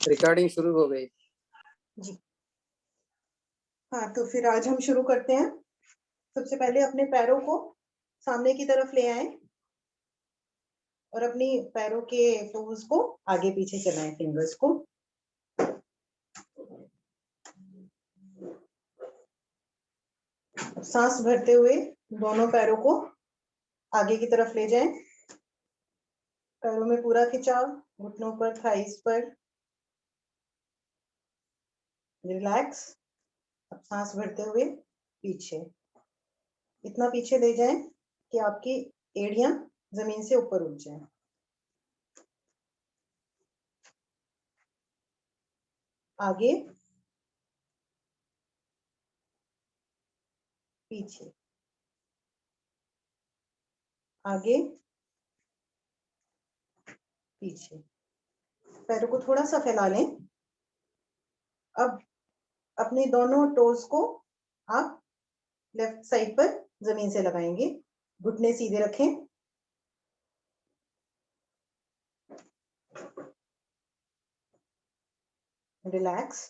Recording शुरू हो गई जी। हाँ, तो फिर आज हम शुरू करते हैं। सबसे पहले अपने पैरों को सामने की तरफ ले आए और अपनी पैरों के टोज को आगे पीछे चलाएं, फिंगर्स को। सांस भरते हुए दोनों पैरों को आगे की तरफ ले जाएं। पैरों में पूरा खिंचाव, घुटनों पर, थाइस पर। रिलैक्स। अब सांस भरते हुए पीछे, इतना पीछे ले जाएं कि आपकी एड़ियां जमीन से ऊपर उठ जाएं। आगे पीछे, आगे पीछे। पैरों को थोड़ा सा फैला लें। अब अपने दोनों टोज को आप लेफ्ट साइड पर जमीन से लगाएंगे। घुटने सीधे रखें। रिलैक्स।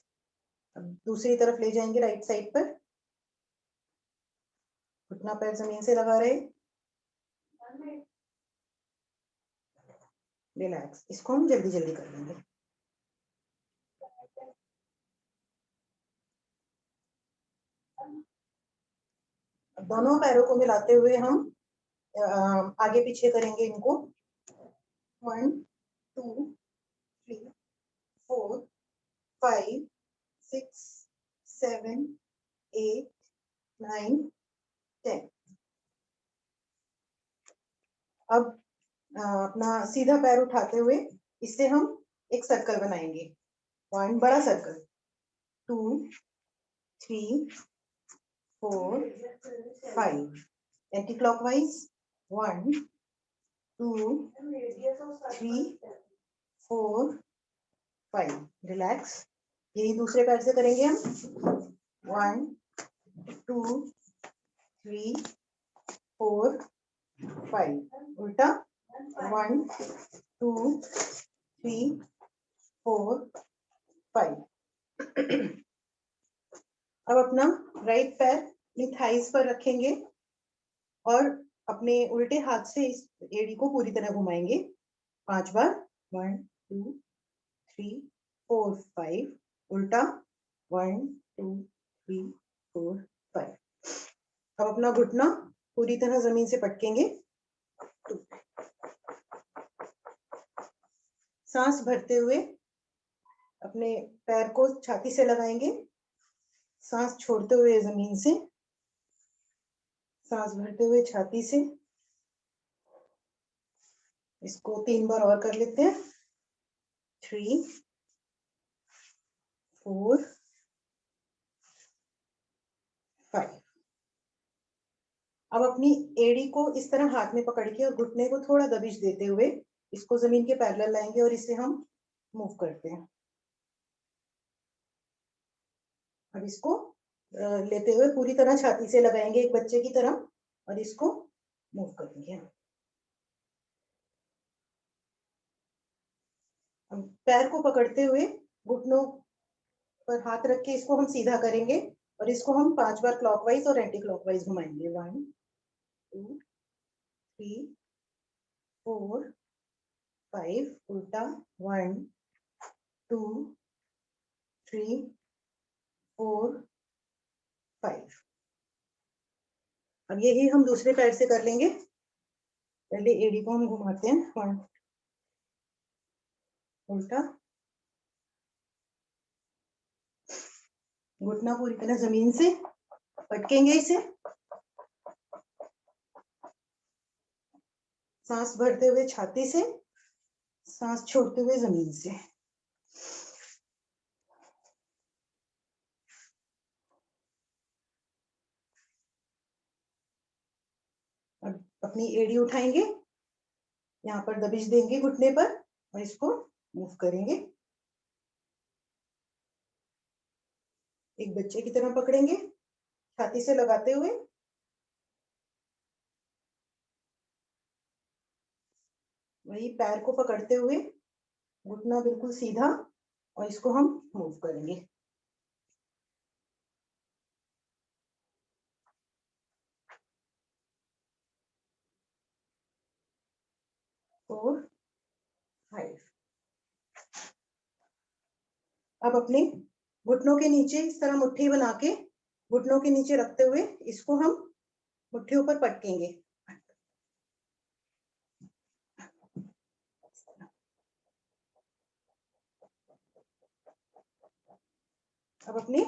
अब दूसरी तरफ ले जाएंगे, राइट साइड पर। घुटना पैर जमीन से लगा रहे। रिलैक्स। इसको हम जल्दी जल्दी कर लेंगे। दोनों पैरों को मिलाते हुए हम आगे पीछे करेंगे इनको। 1 2 3 4 5 6 7 8 9 10। अब अपना सीधा पैर उठाते हुए इससे हम एक सर्कल बनाएंगे। 1 बड़ा सर्कल, 2 3 4 5 एंटी क्लॉकवाइज। 1 2 3 4 5। रिलैक्स। यही दूसरे पैर से करेंगे हम। 1 2 3 4 5। उल्टा। 1 2 3 4 5। अब अपना राइट पैर अपनी थाइस पर रखेंगे और अपने उल्टे हाथ से इस एड़ी को पूरी तरह घुमाएंगे 5 बार। 1 2 3 4 5। उल्टा। 1 2 3 4 5। अब अपना घुटना पूरी तरह जमीन से पटकेंगे। सांस भरते हुए अपने पैर को छाती से लगाएंगे। सांस छोड़ते हुए जमीन से। सांस भरते हुए छाती से। इसको 3 बार और कर लेते हैं। 3 4 5। अब अपनी एड़ी को इस तरह हाथ में पकड़ के और घुटने को थोड़ा दबिश देते हुए इसको जमीन के पैरेलल लाएंगे और इसे हम मूव करते हैं। अब इसको लेते हुए पूरी तरह छाती से लगाएंगे एक बच्चे की तरह और इसको मूव करेंगे। अब पैर को पकड़ते हुए घुटनों पर हाथ रख के इसको हम सीधा करेंगे और इसको हम 5 बार क्लॉकवाइज और एंटी क्लॉकवाइज घुमाएंगे। 1 2 3 4 5। उल्टा। 1 2 3 4 5। अब यही हम दूसरे पैर से कर लेंगे। पहले एड़ी को हम घुमाते हैं। 1 उल्टा। घुटना पूरी तरह जमीन से पटकेंगे इसे। सांस भरते हुए छाती से। सांस छोड़ते हुए जमीन से। अब अपनी एड़ी उठाएंगे, यहाँ पर दबिश देंगे घुटने पर और इसको मूव करेंगे। एक बच्चे की तरह पकड़ेंगे, छाती से लगाते हुए वही पैर को पकड़ते हुए घुटना बिल्कुल सीधा, और इसको हम मूव करेंगे। Four, five. अब अपने घुटनों के नीचे इस तरह मुट्ठी बना के घुटनों के नीचे रखते हुए इसको हम मुट्ठियों पर पटकेंगे। अब अपने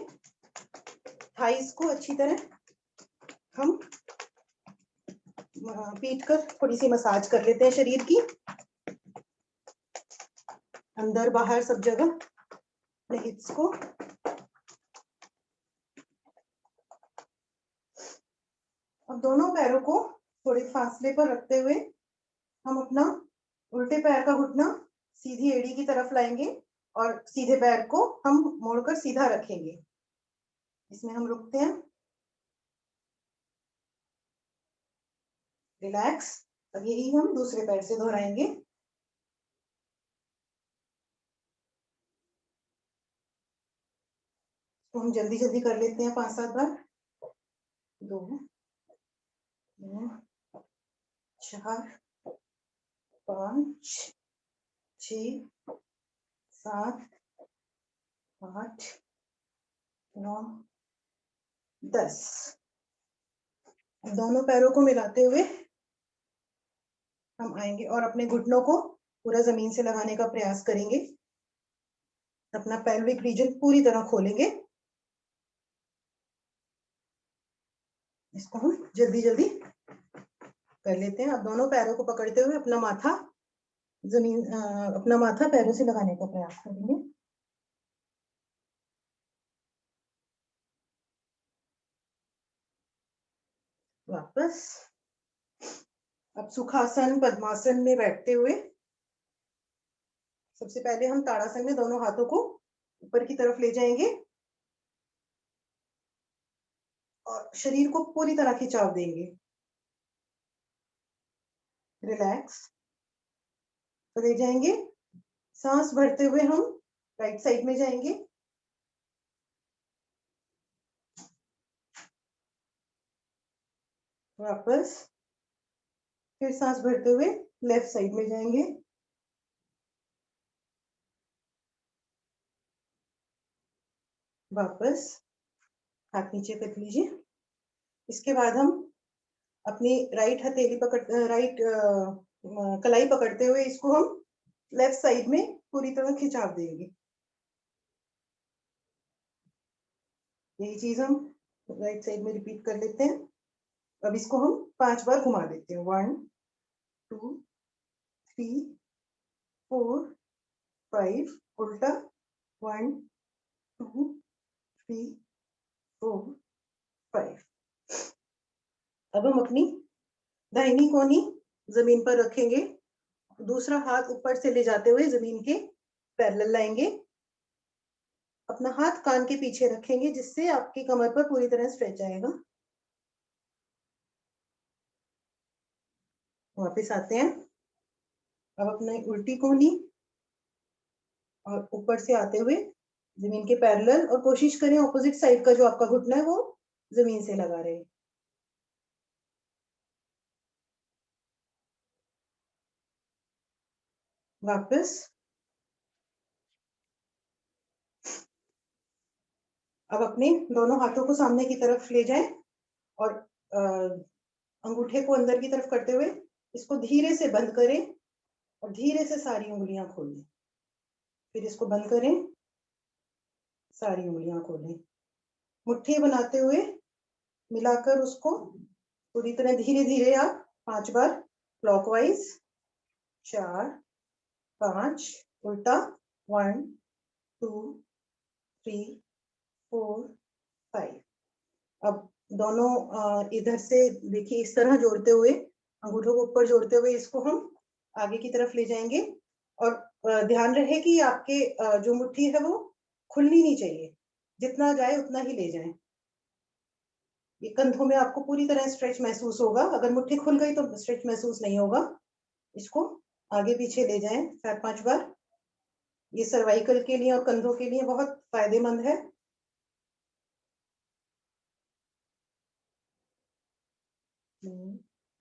थाइस को अच्छी तरह हम पीट कर थोड़ी सी मसाज कर लेते हैं शरीर की, अंदर बाहर सब जगह अपने हिप्स को। अब दोनों पैरों को थोड़े फासले पर रखते हुए हम अपना उल्टे पैर का घुटना सीधी एड़ी की तरफ लाएंगे और सीधे पैर को हम मोड़कर सीधा रखेंगे। इसमें हम रुकते हैं, रिलैक्स। अब यही हम दूसरे पैर से दोहराएंगे। तो हम जल्दी जल्दी कर लेते हैं 5-7 बार। 2, 3, 4, 5, 6, 7, 8, 9, 10। दोनों पैरों को मिलाते हुए हम आएंगे और अपने घुटनों को पूरा जमीन से लगाने का प्रयास करेंगे। अपना पेल्विक रीजन पूरी तरह खोलेंगे। इसको हम जल्दी जल्दी कर लेते हैं। अब दोनों पैरों को पकड़ते हुए अपना माथा अपना माथा पैरों से लगाने का प्रयास करेंगे। वापस। अब सुखासन पद्मासन में बैठते हुए सबसे पहले हम ताड़ासन में दोनों हाथों को ऊपर की तरफ ले जाएंगे और शरीर को पूरी तरह खिंचाव देंगे। रिलैक्स। तो ले जाएंगे, सांस भरते हुए हम राइट साइड में जाएंगे। वापस। फिर सांस भरते हुए लेफ्ट साइड में जाएंगे। वापस हाथ नीचे कर लीजिए। इसके बाद हम अपनी राइट हथेली राइट कलाई पकड़ते हुए इसको हम लेफ्ट साइड में पूरी तरह खिंचाव देंगे। यही चीज हम राइट साइड में रिपीट कर लेते हैं। अब इसको हम 5 बार घुमा देते हैं। 1, 2, 3, 4, 5। उल्टा। 1, 2, 3, 4, 5। अब हम अपनी दाहिनी कोहनी जमीन पर रखेंगे, दूसरा हाथ ऊपर से ले जाते हुए जमीन के पैरेलल लाएंगे। अपना हाथ कान के पीछे रखेंगे जिससे आपकी कमर पर पूरी तरह स्ट्रेच आएगा। वापस आते हैं। अब अपनी उल्टी कोहनी और ऊपर से आते हुए जमीन के पैरेलल, और कोशिश करें ऑपोजिट साइड का जो आपका घुटना है वो जमीन से लगा रहे। वापस। अब अपने दोनों हाथों को सामने की तरफ ले जाएं और अंगूठे को अंदर की तरफ करते हुए इसको धीरे से बंद करें और धीरे से सारी उंगलियां खोलें। फिर इसको बंद करें, सारी उंगलियां खोलें। मुट्ठी बनाते हुए मिलाकर उसको पूरी तरह धीरे धीरे आप 5 बार क्लॉकवाइज। 4, 5। उल्टा। 1, 2, 3, 4, 5। अब दोनों इधर से देखिए इस तरह जोड़ते हुए अंगूठों को ऊपर जोड़ते हुए इसको हम आगे की तरफ ले जाएंगे। और ध्यान रहे कि आपके जो मुट्ठी है वो खुलनी नहीं चाहिए, जितना जाए उतना ही ले जाएं। ये कंधों में आपको पूरी तरह स्ट्रेच महसूस होगा। अगर मुट्ठी खुल गई तो स्ट्रेच महसूस नहीं होगा। इसको आगे पीछे ले जाएं 4-5 बार। ये सर्वाइकल के लिए और कंधों के लिए बहुत फायदेमंद है।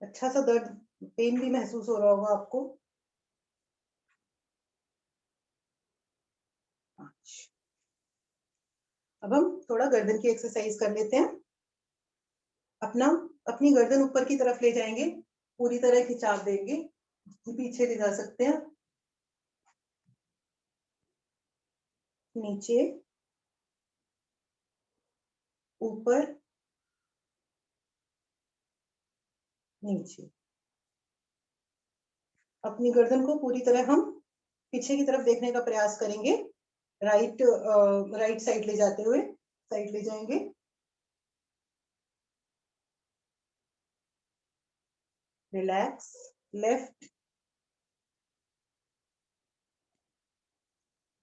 अच्छा सा दर्द, पेन भी महसूस हो रहा होगा आपको। अब हम थोड़ा गर्दन की एक्सरसाइज कर लेते हैं। अपनी गर्दन ऊपर की तरफ ले जाएंगे, पूरी तरह खिंचाव देंगे, पीछे ले जा सकते हैं, नीचे, ऊपर, नीचे। अपनी गर्दन को पूरी तरह हम पीछे की तरफ देखने का प्रयास करेंगे। राइट साइड ले जाते हुए, साइड ले जाएंगे, रिलैक्स, लेफ्ट,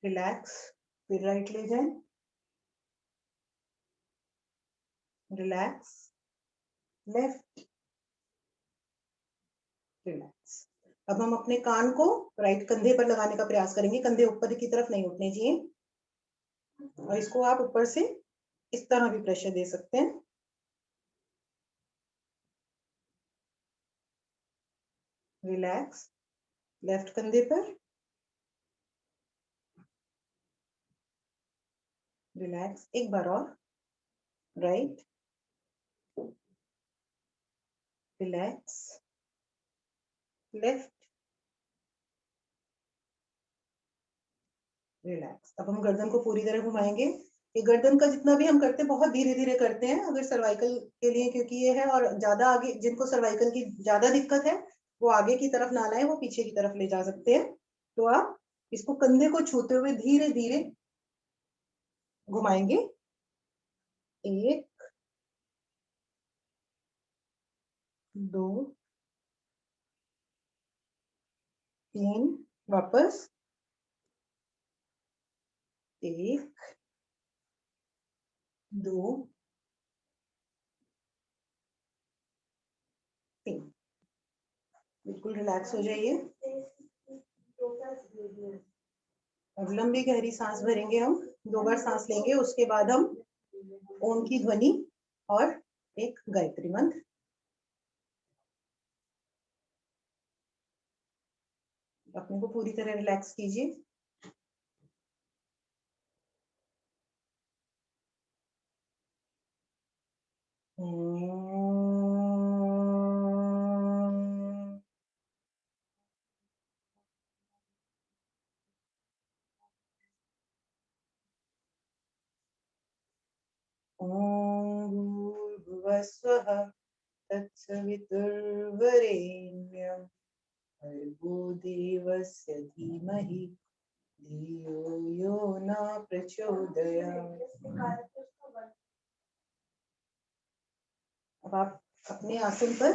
रिलैक्स, फिर राइट ले जाएं, रिलैक्स, लेफ्ट, रिलैक्स। अब हम अपने कान को राइट कंधे पर लगाने का प्रयास करेंगे। कंधे ऊपर की तरफ नहीं उठने चाहिए और इसको आप ऊपर से इस तरह भी प्रेशर दे सकते हैं। रिलैक्स, लेफ्ट कंधे पर, रिलैक्स, एक बार और, राइट, रिलैक्स, लेफ्ट, रिलैक्स। अब हम गर्दन को पूरी तरह घुमाएंगे। ये गर्दन का जितना भी हम करते हैं बहुत धीरे धीरे करते हैं, अगर सर्वाइकल के लिए, क्योंकि ये है, और ज्यादा आगे जिनको सर्वाइकल की ज्यादा दिक्कत है वो आगे की तरफ ना लाए, वो पीछे की तरफ ले जा सकते हैं। तो आप इसको कंधे को छूते हुए धीरे धीरे घुमाएंगे। 1, 2, 3, वापस, 1, 2, 3। बिल्कुल रिलैक्स हो जाइए। अब लंबी गहरी सांस भरेंगे हम, 2 बार सांस लेंगे, उसके बाद हम ओम की ध्वनि और एक गायत्री मंत्र। अपने को पूरी तरह रिलैक्स कीजिए। ओम भूर्भुवः स्वः तत्सवितुर्वरेण्यं भर्गो देवस्य धीमहि धियो यो न प्रचोदयात्। अब आप अपने आसन पर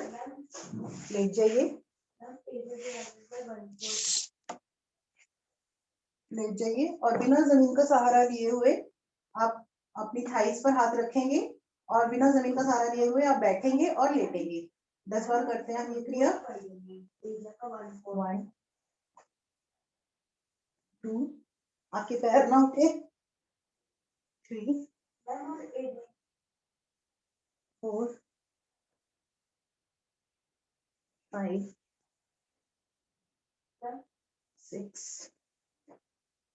लेट जाइए, लेट जाइए और बिना जमीन का सहारा लिए हुए आप अपनी थाइस पर हाथ रखेंगे और बिना जमीन का सहारा लिए हुए आप बैठेंगे और लेटेंगे। 10 बार करते हैं हम ये क्रिया। 1, 2, आपके पैर ना उठे, 3, 4, 5, 6,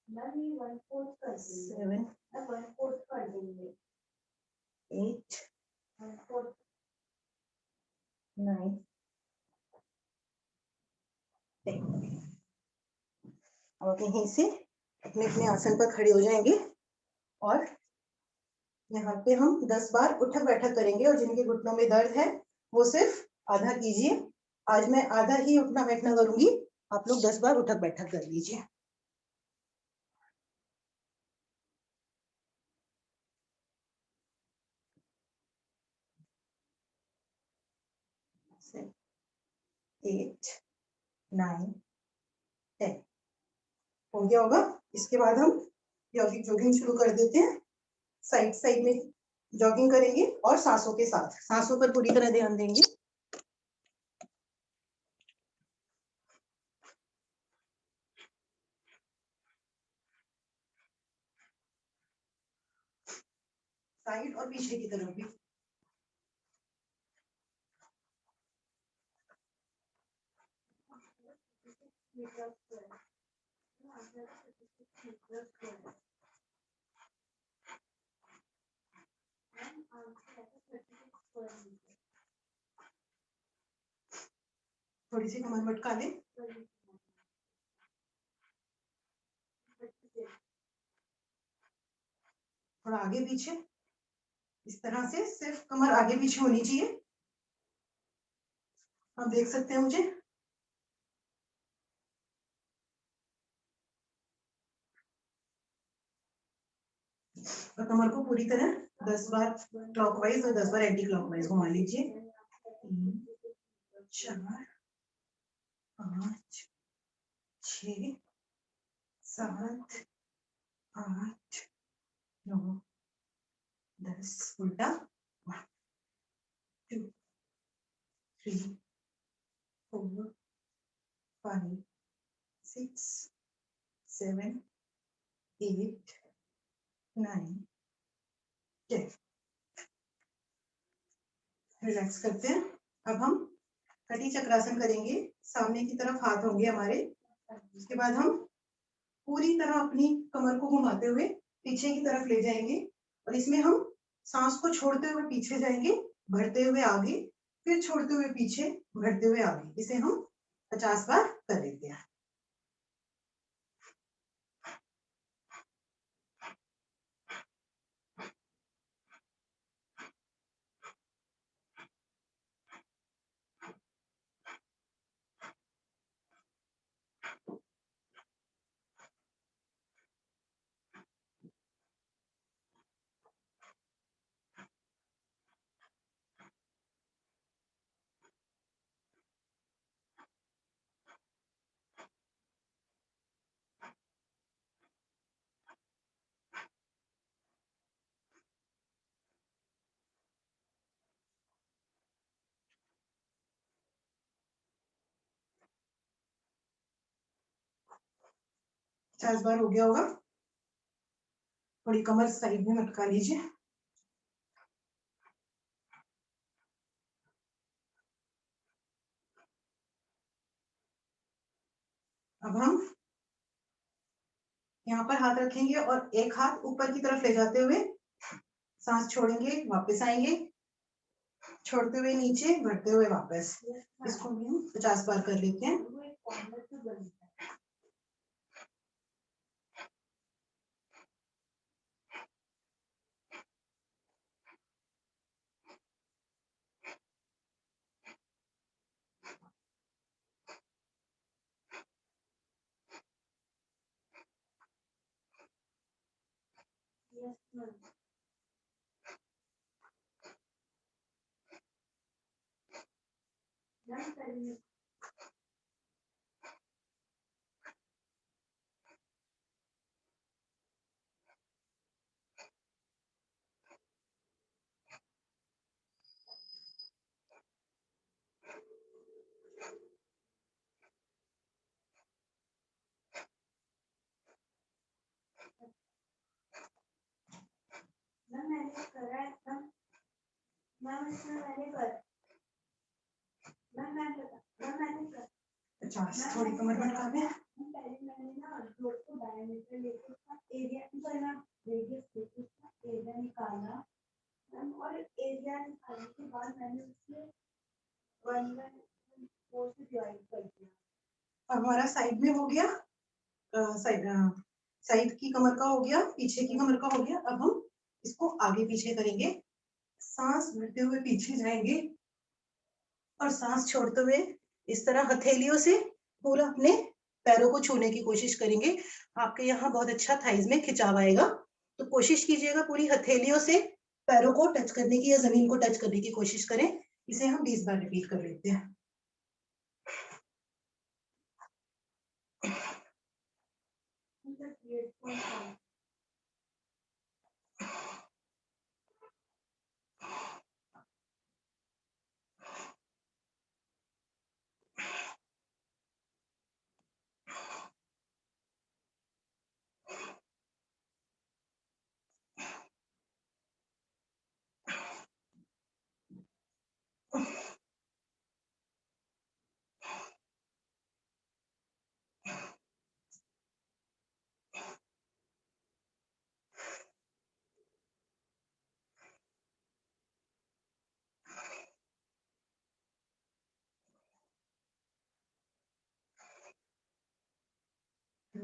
7, 8, 9, 10। अब यहीं से अपने अपने आसन पर खड़े हो जाएंगे और यहाँ पे हम 10 बार उठक बैठक करेंगे और जिनके घुटनों में दर्द है वो सिर्फ आधा कीजिए। आज मैं आधा ही उठना बैठना करूंगी, आप लोग 10 बार उठक बैठक कर लीजिए। Seven, 8, 9, 10 हो गया होगा। इसके बाद हम यौगिक जोगिंग शुरू कर देते हैं। साइड साइड में जॉगिंग करेंगे और सांसों के साथ, सांसों पर पूरी तरह ध्यान देंगे। साइड और पीछे की तरफ भी। थोड़ी सी कमर मटका लें। थोड़ा आगे पीछे, इस तरह से सिर्फ कमर आगे पीछे होनी चाहिए। आप देख सकते हैं मुझे। और कमर को पूरी तरह 10 बार क्लॉकवाइज और 10 बार एंटी क्लॉकवाइज घुमा लीजिए। 3 4 5 6 7 8 9 10 उल्टा 1 2 3 4 5 6 7 8 9 10। रिलैक्स करते हैं। अब हम कटी चक्रासन करेंगे। सामने की तरफ हाथ होंगे हमारे। उसके बाद हम पूरी तरह अपनी कमर को घुमाते हुए पीछे की तरफ ले जाएंगे और इसमें हम सांस को छोड़ते हुए पीछे जाएंगे, बढ़ते हुए आगे, फिर छोड़ते हुए पीछे, बढ़ते हुए आगे। इसे हम 50 बार कर लेते हैं। पचास बार हो गया होगा। थोड़ी कमर साइड में मटका लीजिए। अब हम यहाँ पर हाथ रखेंगे और एक हाथ ऊपर की तरफ ले जाते हुए सांस छोड़ेंगे, वापस आएंगे, छोड़ते हुए नीचे, बढ़ते हुए वापस। इसको भी हम 50 बार कर लेते हैं। थोड़ी कमर मटका में। अब हमारा साइड में हो गया, साइड की कमर का हो गया, पीछे की कमर का हो गया। अब हम इसको आगे पीछे करेंगे। सांस भरते हुए पीछे जाएंगे और सांस छोड़ते हुए इस तरह हथेलियों से पूरा अपने पैरों को छूने की कोशिश करेंगे। आपके यहाँ बहुत अच्छा थाइज में खिंचाव आएगा, तो कोशिश कीजिएगा पूरी हथेलियों से पैरों को टच करने की या जमीन को टच करने की कोशिश करें। इसे हम 20 बार रिपीट कर लेते हैं।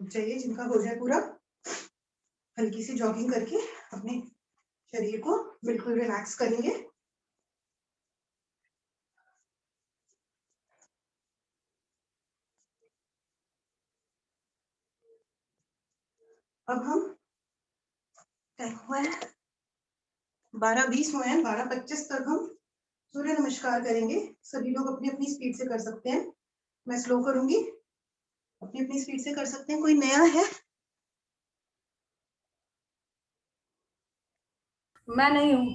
रुक जाइए, जिनका हो जाए पूरा, हल्की सी जॉगिंग करके अपने शरीर को बिल्कुल रिलैक्स करेंगे। अब हम टाइम हुआ है 12:20 हुए हैं, 12:25 तक हम सूर्य नमस्कार करेंगे। सभी लोग अपनी अपनी स्पीड से कर सकते हैं, मैं स्लो करूंगी, अपनी अपनी स्पीड से कर सकते हैं। कोई नया है? मैं नहीं हूँ।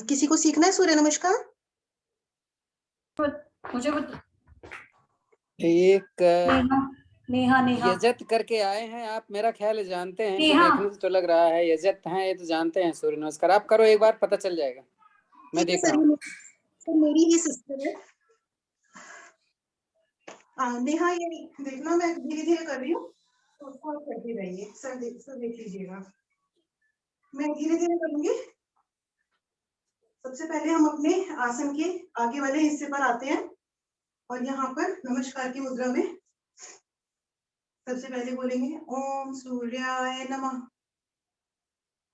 किसी को सीखना है सूर्य नमस्कार? मुझे कुछ एक नेहा नेहा नेहा यजत करके आए हैं, आप मेरा ख्याल है जानते हैं, इनको नेहा। देखने से तो लग रहा है यजत हैं, ये तो जानते हैं सूर्य नमस्कार। आप करो एक बार, पता चल जाएगा। मैं ठीक है देख सर, रहा हूँ। ये मेरी ही सिस्टर है। नेहा, ये देखना, मैं धीरे धीरे कर रही हूँ, तो उसको आप करते रहिए। सर देख लीजिएगा, मैं धीरे धीरे करूंगी। सबसे पहले हम अपने आसन के आगे वाले हिस्से पर आते हैं और यहाँ पर नमस्कार की मुद्रा में सबसे पहले बोलेंगे ओम सूर्याय नमः।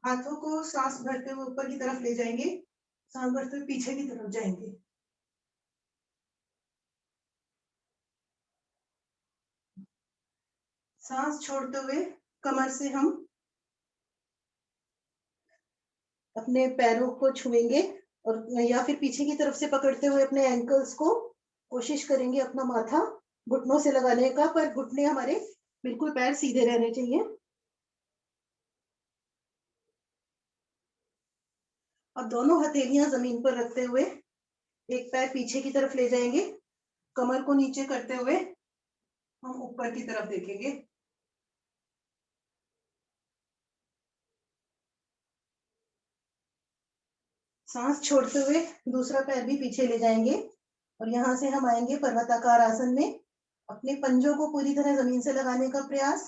हाथों को सांस भरते हुए ऊपर की तरफ ले जाएंगे, सांस भरते हुए पीछे की तरफ जाएंगे। सांस छोड़ते हुए कमर से हम अपने पैरों को छुएंगे और या फिर पीछे की तरफ से पकड़ते हुए अपने एंकल्स को कोशिश करेंगे अपना माथा घुटनों से लगाने का, पर घुटने हमारे बिल्कुल पैर सीधे रहने चाहिए। अब दोनों हथेलियां जमीन पर रखते हुए एक पैर पीछे की तरफ ले जाएंगे, कमर को नीचे करते हुए हम ऊपर की तरफ देखेंगे। सांस छोड़ते हुए दूसरा पैर भी पीछे ले जाएंगे और यहाँ से हम आएंगे पर्वताकार आसन में। अपने पंजों को पूरी तरह जमीन से लगाने का प्रयास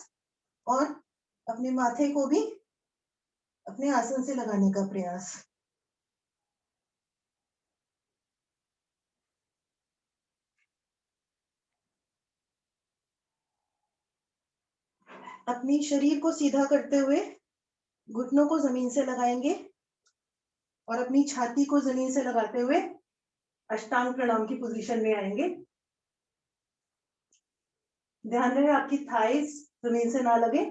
और अपने माथे को भी अपने आसन से लगाने का प्रयास। अपनी शरीर को सीधा करते हुए घुटनों को जमीन से लगाएंगे और अपनी छाती को जमीन से लगाते हुए अष्टांग प्रणाम की पोजीशन में आएंगे। ध्यान रहे आपकी थाइस जमीन से ना लगे,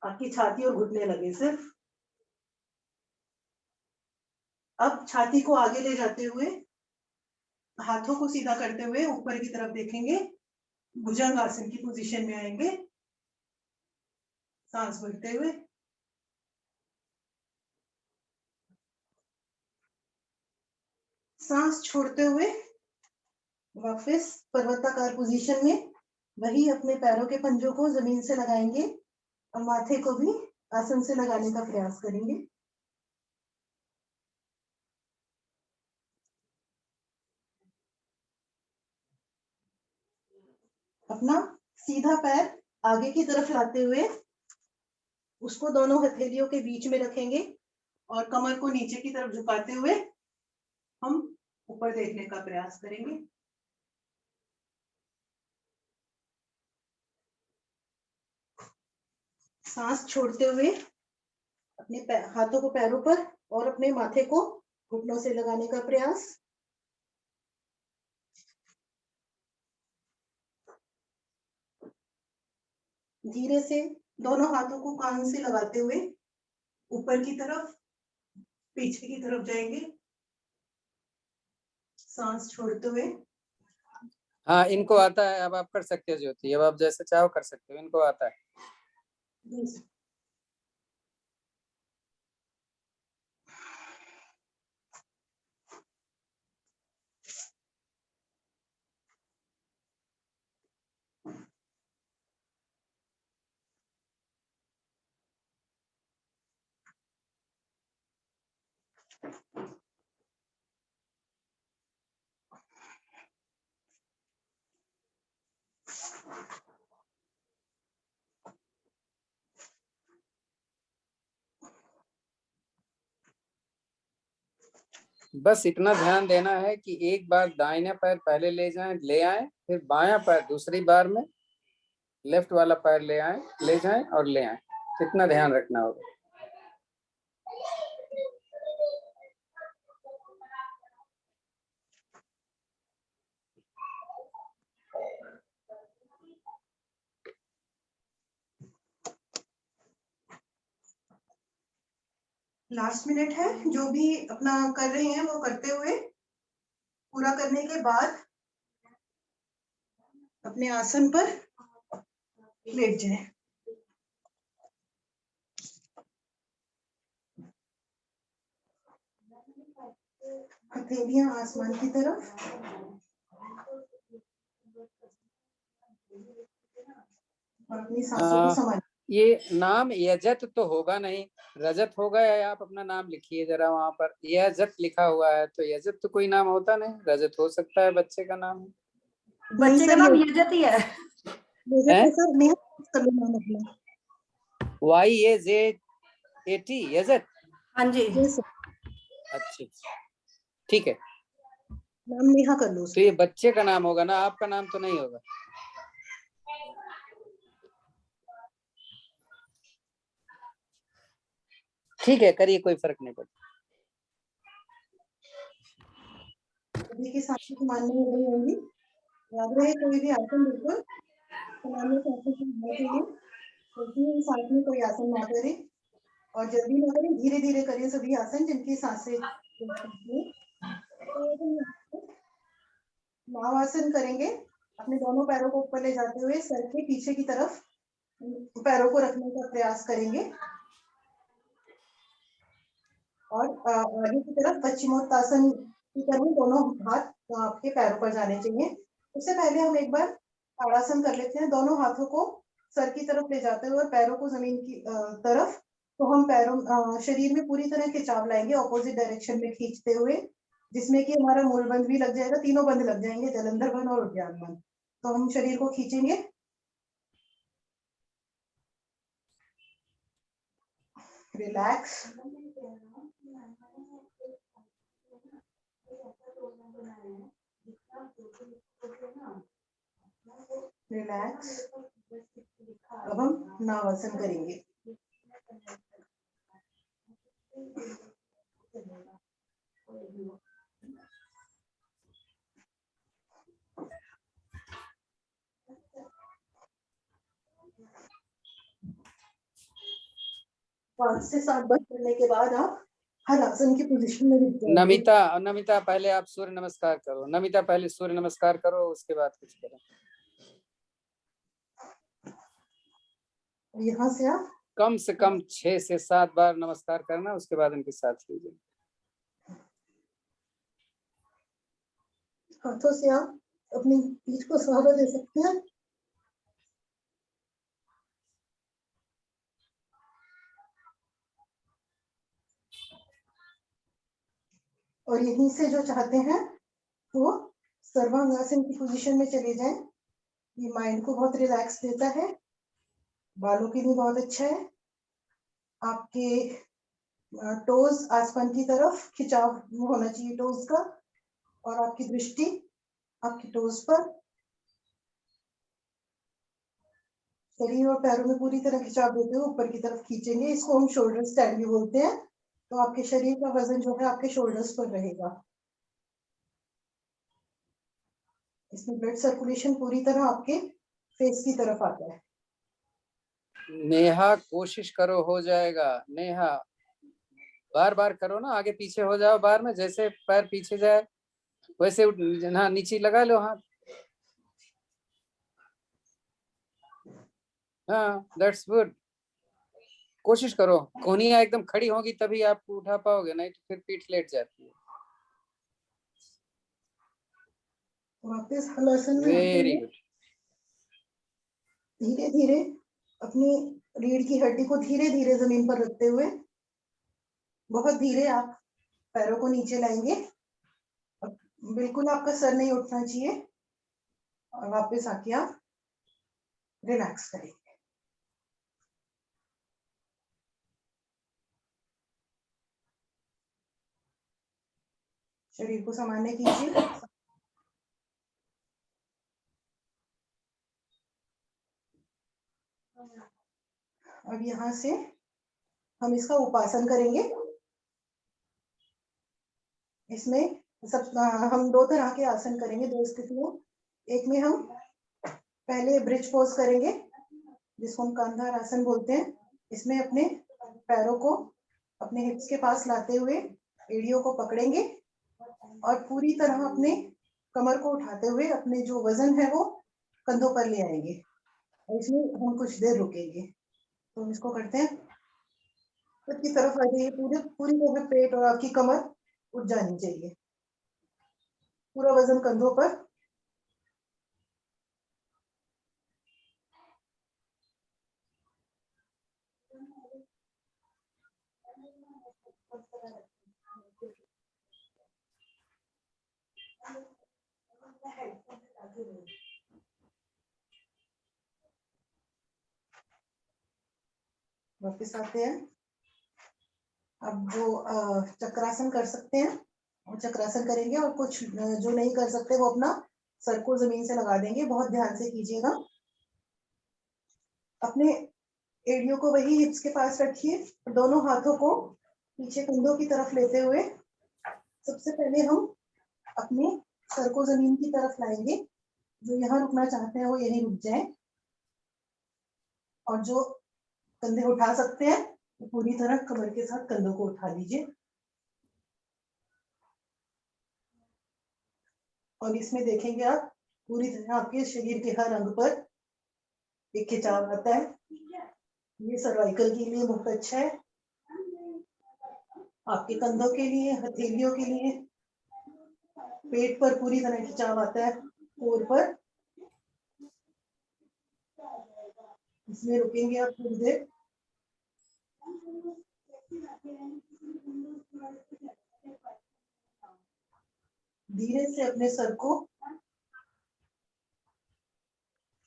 आपकी छाती और घुटने लगे सिर्फ। अब छाती को आगे ले जाते हुए हाथों को सीधा करते हुए ऊपर की तरफ देखेंगे, भुजंग आसन की पोजीशन में आएंगे। सांस भरते हुए सांस छोड़ते हुए वापस पर्वताकार पोजीशन में वही अपने पैरों के पंजों को जमीन से लगाएंगे और माथे को भी आसन से लगाने का प्रयास करेंगे। अपना सीधा पैर आगे की तरफ लाते हुए उसको दोनों हथेलियों के बीच में रखेंगे और कमर को नीचे की तरफ झुकाते हुए हम ऊपर देखने का प्रयास करेंगे। सांस छोड़ते हुए अपने हाथों को पैरों पर और अपने माथे को घुटनों से लगाने का प्रयास। धीरे से दोनों हाथों को कान से लगाते हुए ऊपर की तरफ पीछे की तरफ जाएंगे, सांस छोड़ते हुए। हाँ, इनको आता है, अब आप कर सकते हो ज्योति, अब आप जैसे चाहो कर सकते हो, इनको आता है। बस इतना ध्यान देना है कि एक बार दाहिना पैर पहले ले आए, फिर बायां पैर दूसरी बार में लेफ्ट वाला पैर ले जाएं और ले आए। इतना ध्यान रखना होगा। लास्ट मिनट है, जो भी अपना कर रहे हैं वो करते हुए पूरा करने के बाद अपने आसन पर लेट जाएं। हथेलियां आसमान की तरफ, और अपनी सांसों को संभाल। ये नाम यजत तो होगा नहीं, रजत होगा। या आप अपना नाम लिखिए जरा, वहां पर यजत लिखा हुआ है, तो यजत तो कोई नाम होता नहीं, रजत हो सकता है बच्चे का नाम। बच्चे का नाम यजत ही है। सर नेहा कर लो नाम अपना। YAZAT यजत। हाँ जी। अच्छा, ठीक है। नाम नेहा कर लो। तो ये बच्चे का नाम होगा ना, आपका नाम तो नहीं होगा। ठीक है, करिए, कोई फर्क नहीं पड़ता। सभी के साथ मानने हो रही होंगी। याद रहे, कोई भी आसन बिल्कुल सामान्य सांसों से होना चाहिए, क्योंकि सांस में कोई आसन ना करें, और जल्दी ना करें, धीरे धीरे करें सभी आसन जिनकी सांसें। नावासन करेंगे, अपने दोनों पैरों को ऊपर ले जाते हुए सर के पीछे की तरफ पैरों को रखने का प्रयास करेंगे, और आगे की तरफ पश्चिमोत्तासन की तरह दोनों हाथ आपके पैरों पर जाने चाहिए। उससे पहले हम एक बार ताड़ासन कर लेते हैं, दोनों हाथों को सर की तरफ ले जाते हुए और पैरों को जमीन की तरफ। तो हम पैरों शरीर में पूरी तरह खिंचाव लाएंगे, ऑपोजिट डायरेक्शन में खींचते हुए, जिसमें कि हमारा मूल बंध भी लग जाएगा, तीनों बंध लग जाएंगे, जलंधर बंध और उद्यान बंध। तो हम शरीर को खींचेंगे, रिलैक्स, रिलैक्स। अब हम नावासन करेंगे। पांच से 7 बार करने के बाद आप हलासन की पोजीशन में रुक जाएंगे। नमिता पहले आप सूर्य नमस्कार करो। नमिता पहले सूर्य नमस्कार करो, उसके बाद कुछ करो। यहाँ से आप कम से कम 6 से 7 बार नमस्कार करना, उसके बाद उनके साथ लीजिए। हाथों से आप अपनी पीठ को सहारा दे सकते हैं, और यहीं से जो चाहते हैं वो सर्वांगासन की पोजीशन में चले जाएं। ये माइंड को बहुत रिलैक्स देता है, बालों के लिए बहुत अच्छा है। आपके टोज आसमान की तरफ खिंचाव होना चाहिए टोज का, और आपकी दृष्टि आपकी टोज पर। शरीर और पैरों में पूरी तरह खिंचाव देते हुए ऊपर की तरफ खींचेंगे, इसको हम शोल्डर स्टैंड भी बोलते हैं। तो आपके शरीर का वजन जो है आपके शोल्डर्स पर रहेगा। इसमें ब्लड सर्कुलेशन पूरी तरह आपके फेस की तरफ आता है। नेहा कोशिश करो, हो जाएगा। नेहा बार बार करो ना, आगे पीछे हो जाओ बार में, जैसे पैर पीछे जाए वैसे हाँ, नीचे लगा लो हाथ। हाँ, दैट्स गुड। कोशिश करो, कोहनियां एकदम खड़ी होगी तभी आप उठा पाओगे, नहीं तो फिर पीठ लेट जाती है। वापस हलासन में वेरी गुड। धीरे धीरे अपनी रीढ़ की हड्डी को धीरे धीरे जमीन पर रखते हुए, बहुत धीरे आप पैरों को नीचे लाएंगे। बिल्कुल आपका सर नहीं उठना चाहिए, और वापस आके आप रिलैक्स करेंगे। शरीर को सामान्य कीजिए। अब यहाँ से हम इसका उपासन करेंगे। इसमें हम दो तरह के आसन करेंगे, दो स्थितियों। एक में हम पहले ब्रिज पोज करेंगे, जिसको हम कांधार आसन बोलते हैं। इसमें अपने पैरों को अपने हिप्स के पास लाते हुए एड़ियों को पकड़ेंगे और पूरी तरह अपने कमर को उठाते हुए अपने जो वजन है वो कंधों पर ले आएंगे। और इसमें हम कुछ देर रुकेंगे। तो हम इसको करते हैं। खुद की तरफ आ जाइए, पूरी तरह पेट और आपकी कमर उठ जानी चाहिए, पूरा वजन कंधों पर। वापस आते हैं। अब जो चक्रासन कर सकते हैं वो चक्रासन करेंगे, और कुछ जो नहीं कर सकते वो अपना सर को जमीन से लगा देंगे। बहुत ध्यान से कीजिएगा। अपने एड़ियों को वही हिप्स के पास रखिए, दोनों हाथों को पीछे कंधों की तरफ लेते हुए सबसे पहले हम अपने सर को जमीन की तरफ लाएंगे। जो यहाँ रुकना चाहते हैं वो यहीं रुक जाए, और जो कंधे उठा सकते हैं तो पूरी तरह कमर के साथ कंधों को उठा लीजिए। और इसमें देखेंगे आप पूरी तरह आपके शरीर के हर अंग पर एक खिंचाव आता है। ये सर्वाइकल के लिए बहुत अच्छा है, आपके कंधों के लिए, हथेलियों के लिए। पेट पर पूरी तरह खिंचाव आता है, कोर पर। इसमें रुकेंगे आप थोड़ी देर। धीरे से अपने सर को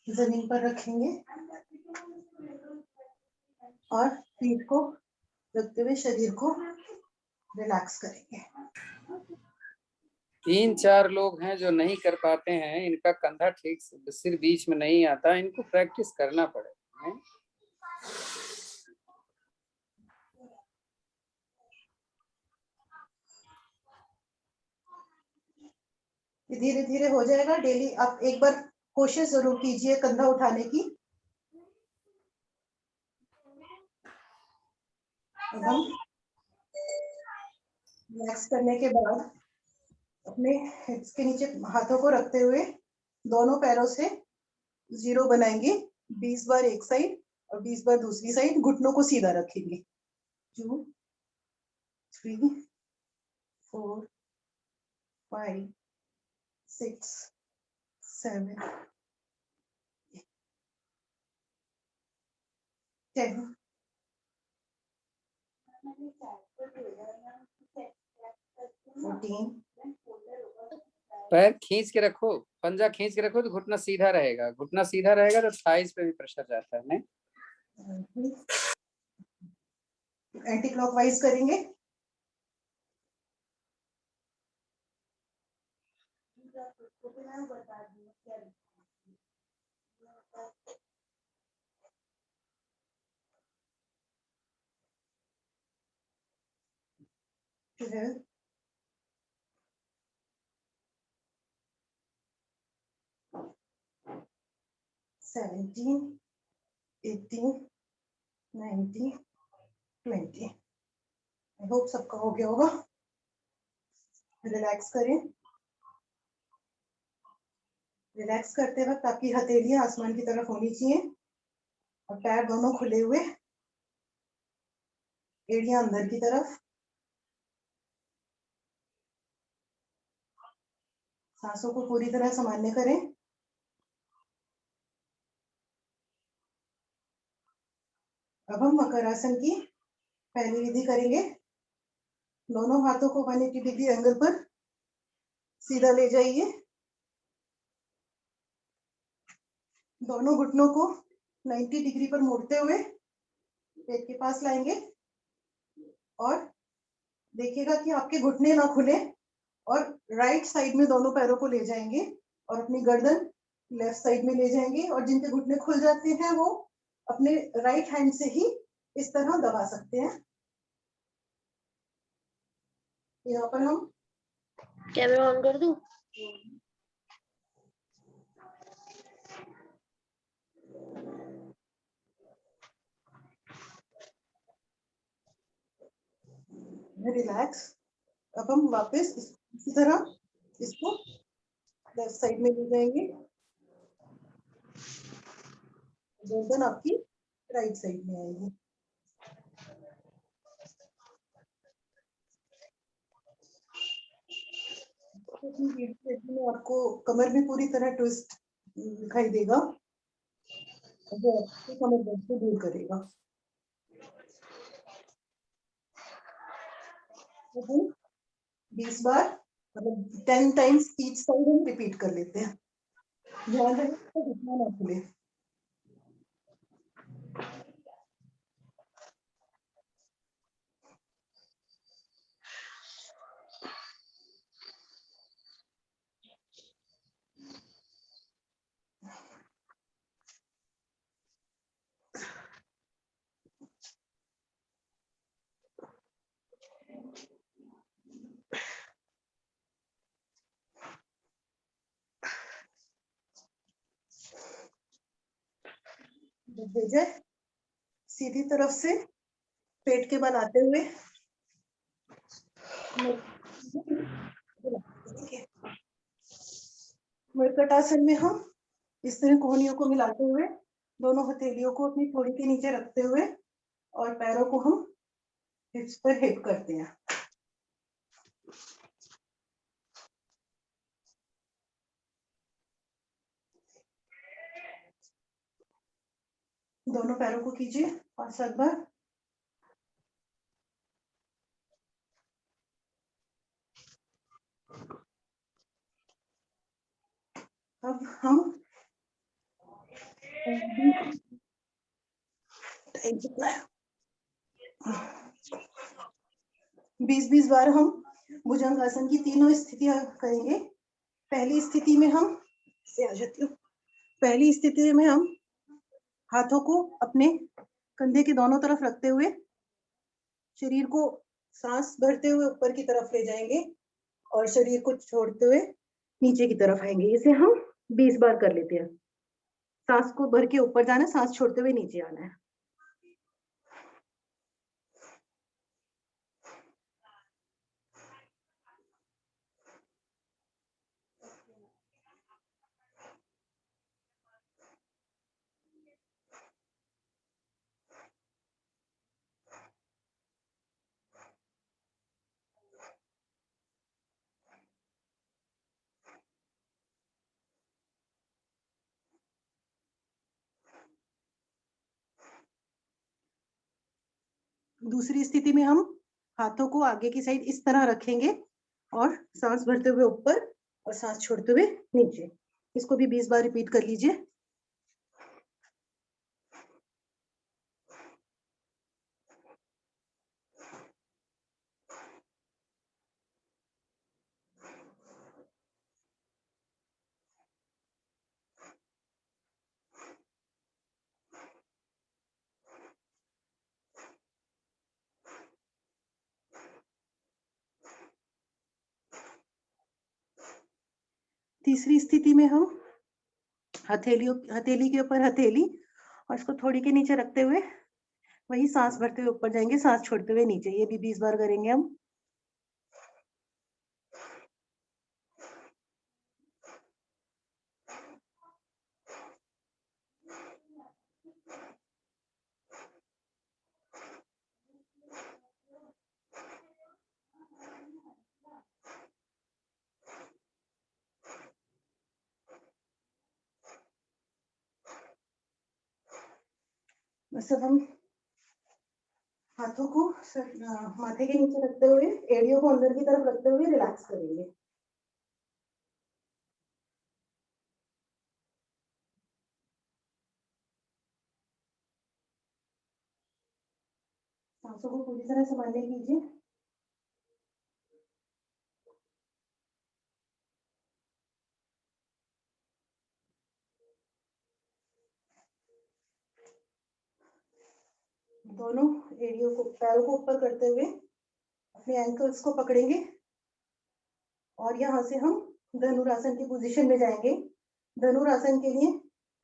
जमीन पर रखेंगे और पीठ को रखते हुए शरीर को रिलैक्स करेंगे। 3-4 लोग हैं जो नहीं कर पाते हैं, इनका कंधा ठीक से सिर बीच में नहीं आता, इनको प्रैक्टिस करना पड़ेगा। धीरे धीरे हो जाएगा। डेली आप एक बार कोशिश जरूर कीजिए कंधा उठाने की। अब हम रिलैक्स करने के बाद अपने हिप्स के नीचे हाथों को रखते हुए दोनों पैरों से जीरो बनाएंगे। 20 बार एक साइड और 20 बार दूसरी साइड। घुटनों को सीधा रखेंगे। 2 3 4 5 6 7 10 14। पैर खींच के रखो, पंजा खींच के रखो तो घुटना सीधा रहेगा। घुटना सीधा रहेगा तो थाइस पे भी प्रेशर जाता है। नहीं, एंटी क्लॉकवाइज करेंगे। फिर 17 18 19 20। आई होप सबका हो गया होगा। रिलैक्स करें। रिलैक्स करते वक्त आपकी हथेलियां आसमान की तरफ होनी चाहिए और पैर दोनों खुले हुए, एड़ियां अंदर की तरफ। सांसों को पूरी तरह सामान्य करें। अब हम मकर आसन की पहली विधि करेंगे। दोनों हाथों को 180 डिग्री एंगल पर सीधा ले जाइए। दोनों घुटनों को 90 डिग्री पर मोड़ते हुए पेट के पास लाएंगे और देखिएगा कि आपके घुटने ना खुले। और राइट साइड में दोनों पैरों को ले जाएंगे और अपनी गर्दन लेफ्ट साइड में ले जाएंगे, और जिनके घुटने खुल जाते हैं वो अपने राइट हैंड से ही इस तरह दबा सकते हैं। यहाँ पर हम कैमरा ऑन कर दूं? रिलैक्स। अब हम वापस इसी तरह इसको लेफ्ट साइड में ले जाएंगे, गर्दन आपकी राइट साइड में आएगी। में आपको कमर भी पूरी तरह ट्विस्ट दिखाई देगा, जो आपको कमर दर्द को दूर करेगा। 20 बार, मतलब 10 टाइम्स ईच साइड हम रिपीट कर लेते हैं। ध्यान रखें घुटना ना खुले। भेजे सीधी तरफ से पेट के बल आते हुए मरकटासन में हम इस तरह कोहनियों को मिलाते हुए दोनों हथेलियों को अपनी थोड़ी के नीचे रखते हुए और पैरों को हम हिप्स पर हिट करते हैं। दोनों पैरों को कीजिए 5-7 बार। अब हम 20-20 बार हम भुजंगासन की तीनों स्थितियां करेंगे। पहली स्थिति में हम से आ जाती हूँ। पहली स्थिति में हम हाथों को अपने कंधे के दोनों तरफ रखते हुए शरीर को सांस भरते हुए ऊपर की तरफ ले जाएंगे और शरीर को छोड़ते हुए नीचे की तरफ आएंगे। इसे हम 20 बार कर लेते हैं। सांस को भर के ऊपर जाना है, सांस छोड़ते हुए नीचे आना है। दूसरी स्थिति में हम हाथों को आगे की साइड इस तरह रखेंगे और सांस भरते हुए ऊपर और सांस छोड़ते हुए नीचे। इसको भी 20 बार रिपीट कर लीजिए। तीसरी स्थिति में हम हथेली के ऊपर हथेली और इसको थोड़ी के नीचे रखते हुए वही सांस भरते हुए ऊपर जाएंगे, सांस छोड़ते हुए नीचे। ये भी 20 बार करेंगे हम। बस अब हम हाथों को माथे के नीचे रखते हुए एड़ियों को अंदर की तरफ रखते हुए रिलैक्स करेंगे। सांसों को पूरी तरह संभालने कीजिए। दोनों एड़ियों को, पैरों को ऊपर करते हुए अपने एंकल्स को पकड़ेंगे और यहाँ से हम धनुरासन की पोजीशन में जाएंगे। धनुरासन के लिए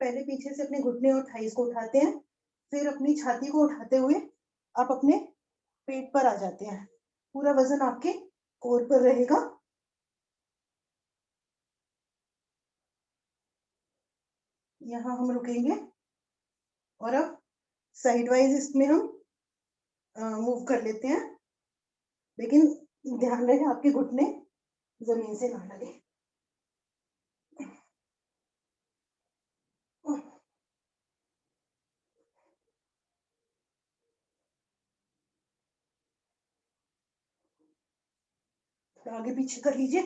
पहले पीछे से अपने घुटने और थाइस को उठाते हैं, फिर अपनी छाती को उठाते हुए आप अपने पेट पर आ जाते हैं। पूरा वजन आपके कोर पर रहेगा। यहाँ हम रुकेंगे और अब साइड वाइज इसमें हम मूव कर लेते हैं, लेकिन ध्यान रहे आपके घुटने जमीन से ना लगे। आगे पीछे कर लीजिए।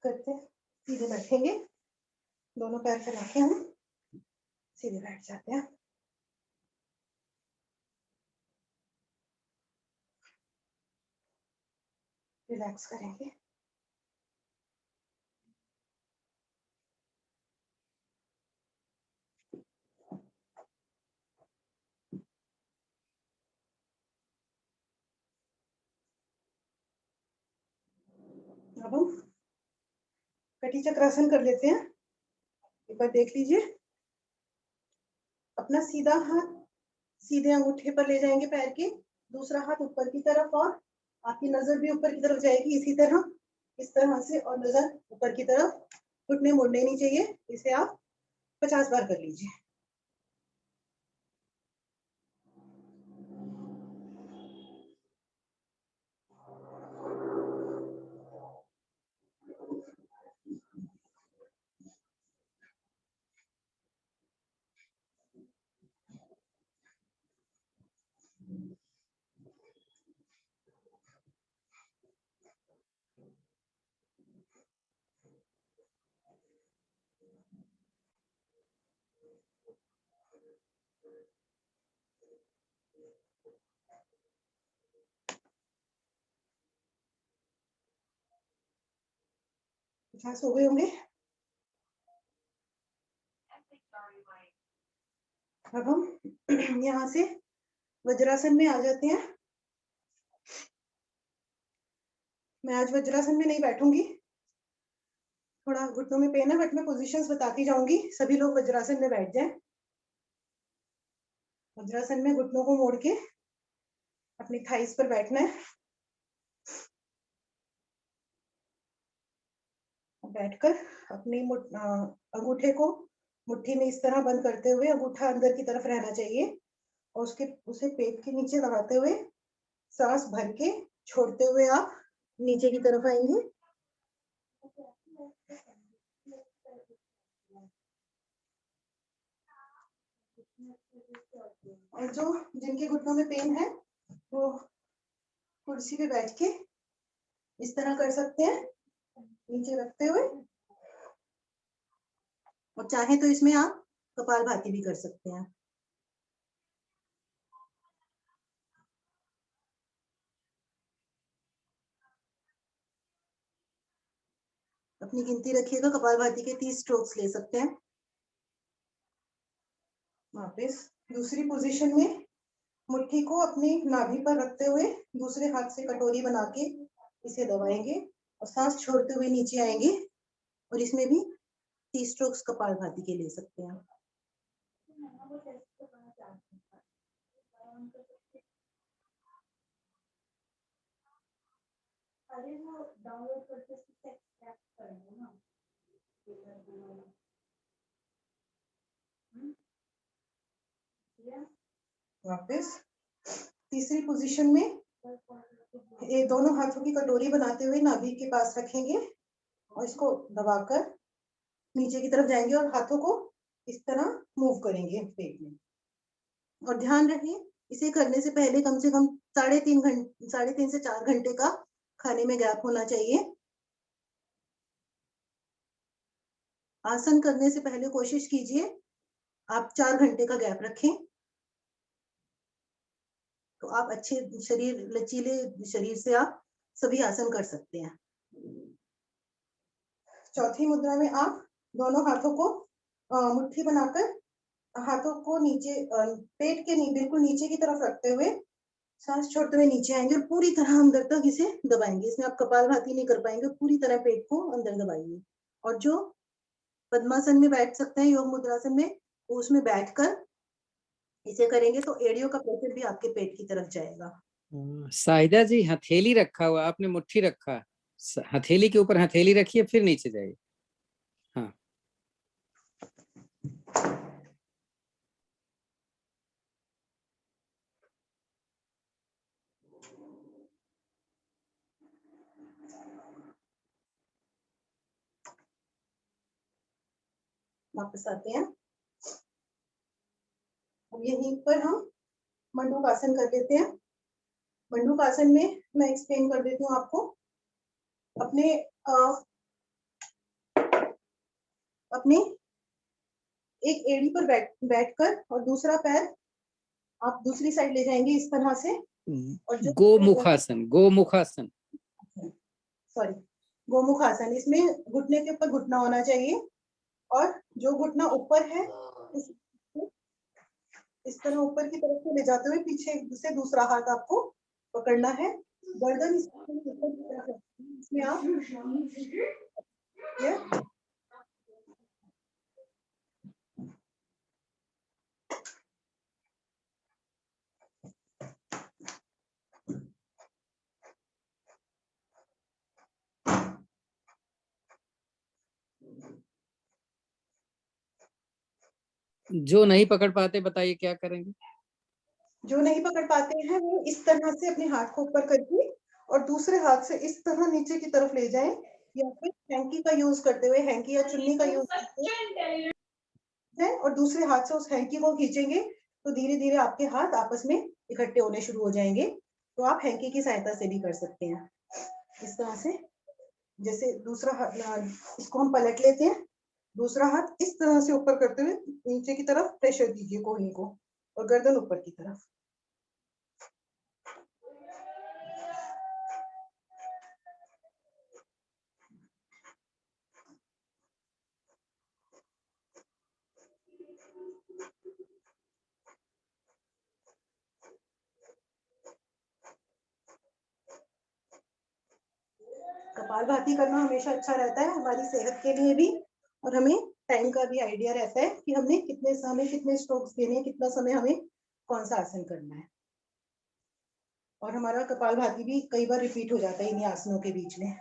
करते हैं, सीधे बैठेंगे, दोनों पैर फैला के हम सीधे बैठ जाते हैं। रिलैक्स करेंगे। अब हम कटी चक्रासन कर लेते हैं। एक बार देख लीजिए, अपना सीधा हाथ सीधे अंगूठे पर ले जाएंगे पैर के, दूसरा हाथ ऊपर की तरफ और आपकी नजर भी ऊपर की तरफ जाएगी इसी तरह, इस तरह से, और नजर ऊपर की तरफ। घुटने मुड़ने नहीं चाहिए। इसे आप 50 बार कर लीजिए। सांस हो गए होंगे। अब हम यहाँ से वज्रासन में आ जाते हैं। मैं आज वज्रासन में नहीं बैठूंगी, थोड़ा घुटनों में पेन है, बट मैं पोजीशंस बताती जाऊंगी, सभी लोग वज्रासन में बैठ जाएं। वज्रासन में घुटनों को मोड़ के अपनी थाइस पर बैठना है। बैठकर अपनी अंगूठे को मुट्ठी में इस तरह बंद करते हुए, अंगूठा अंदर की तरफ रहना चाहिए, और उसे पेट के नीचे लगाते हुए सांस भर के छोड़ते हुए आप नीचे की तरफ आएंगे। और जो जिनके घुटनों में पेन है वो कुर्सी पे बैठ के इस तरह कर सकते हैं, नीचे रखते हुए, और चाहे तो इसमें आप कपालभाति भी कर सकते हैं। अपनी गिनती रखिएगा, कपालभाति के 30 स्ट्रोक्स ले सकते हैं। वापस दूसरी पोजीशन में मुट्ठी को अपनी नाभि पर रखते हुए दूसरे हाथ से कटोरी बना के इसे दबाएंगे और सांस छोड़ते हुए नीचे आएंगे, और इसमें भी 30 स्ट्रोक्स कपालभाति के ले सकते हैं। अरे वो डाउनलोड करके करेंगे ना। वापस तीसरी पोजीशन में ये दोनों हाथों की कटोरी बनाते हुए नाभि के पास रखेंगे और इसको दबाकर नीचे की तरफ जाएंगे और हाथों को इस तरह मूव करेंगे पेट में। और ध्यान रहे, इसे करने से पहले कम से कम 3.5 से 4 घंटे का खाने में गैप होना चाहिए। आसन करने से पहले कोशिश कीजिए आप 4 घंटे का गैप रखें, तो आप अच्छे शरीर, लचीले शरीर से आप सभी आसन कर सकते हैं। चौथी मुद्रा में आप दोनों हाथों को मुट्ठी बनाकर हाथों को नीचे पेट के बिल्कुल नीचे की तरफ रखते हुए सांस छोड़ते हुए नीचे आएंगे और पूरी तरह अंदर तक इसे दबाएंगे। इसमें आप कपालभाति नहीं कर पाएंगे, पूरी तरह पेट को अंदर दबाइए। और जो पद्मासन में बैठ सकते हैं योग मुद्रासन में, उसमें बैठकर इसे करेंगे तो एड़ियों का प्रेशर भी आपके पेट की तरफ जाएगा। साहिदा जी, हथेली रखा हुआ, आपने मुट्ठी रखा, हथेली के ऊपर हथेली रखिए, फिर नीचे जाइए। हाँ, वापस आते हैं। अब यहीं पर हम मंडूक आसन कर लेते हैं। मंडूक आसन में मैं एक्सप्लेन कर देती हूँ आपको। अपने अपने एक एड़ी पर बैठकर और दूसरा पैर आप दूसरी साइड ले जाएंगे इस तरह से। और जो गोमुखासन, गोमुखासन, सॉरी गोमुख आसन, इसमें घुटने के ऊपर घुटना होना चाहिए और जो घुटना ऊपर है इस तरह ऊपर की तरफ से ले जाते हुए पीछे से दूसरा हाथ आपको पकड़ना है। गर्दन ऊपर की तरफ रखनी है। इसमें आप जो नहीं पकड़ पाते बताइए क्या करेंगे? जो नहीं पकड़ पाते हैं वो इस तरह से अपने हाथ को ऊपर करके और दूसरे हाथ से इस तरह नीचे की तरफ ले जाएं, या फिर हैंकी का यूज करते हुए, हैंकी या चुन्नी का यूज करते हुए और दूसरे हाथ से उस हैंकी को खींचेंगे तो धीरे धीरे आपके हाथ आपस में इकट्ठे होने शुरू हो जाएंगे। तो आप हैंकी की सहायता से भी कर सकते हैं इस तरह से। जैसे दूसरा हाथ इसको हम पलट लेते हैं, दूसरा हाथ इस तरह से ऊपर करते हुए नीचे की तरफ प्रेशर दीजिए कोहनी को और गर्दन ऊपर की तरफ। कपालभाति करना हमेशा अच्छा रहता है हमारी सेहत के लिए भी, और हमें टाइम का भी आइडिया रहता है कि हमने कितने समय कितने स्ट्रोक्स देने हैं, कितना समय हमें कौन सा आसन करना है। और हमारा कपालभाति भी कई बार रिपीट हो जाता है इन्हीं आसनों के बीच में।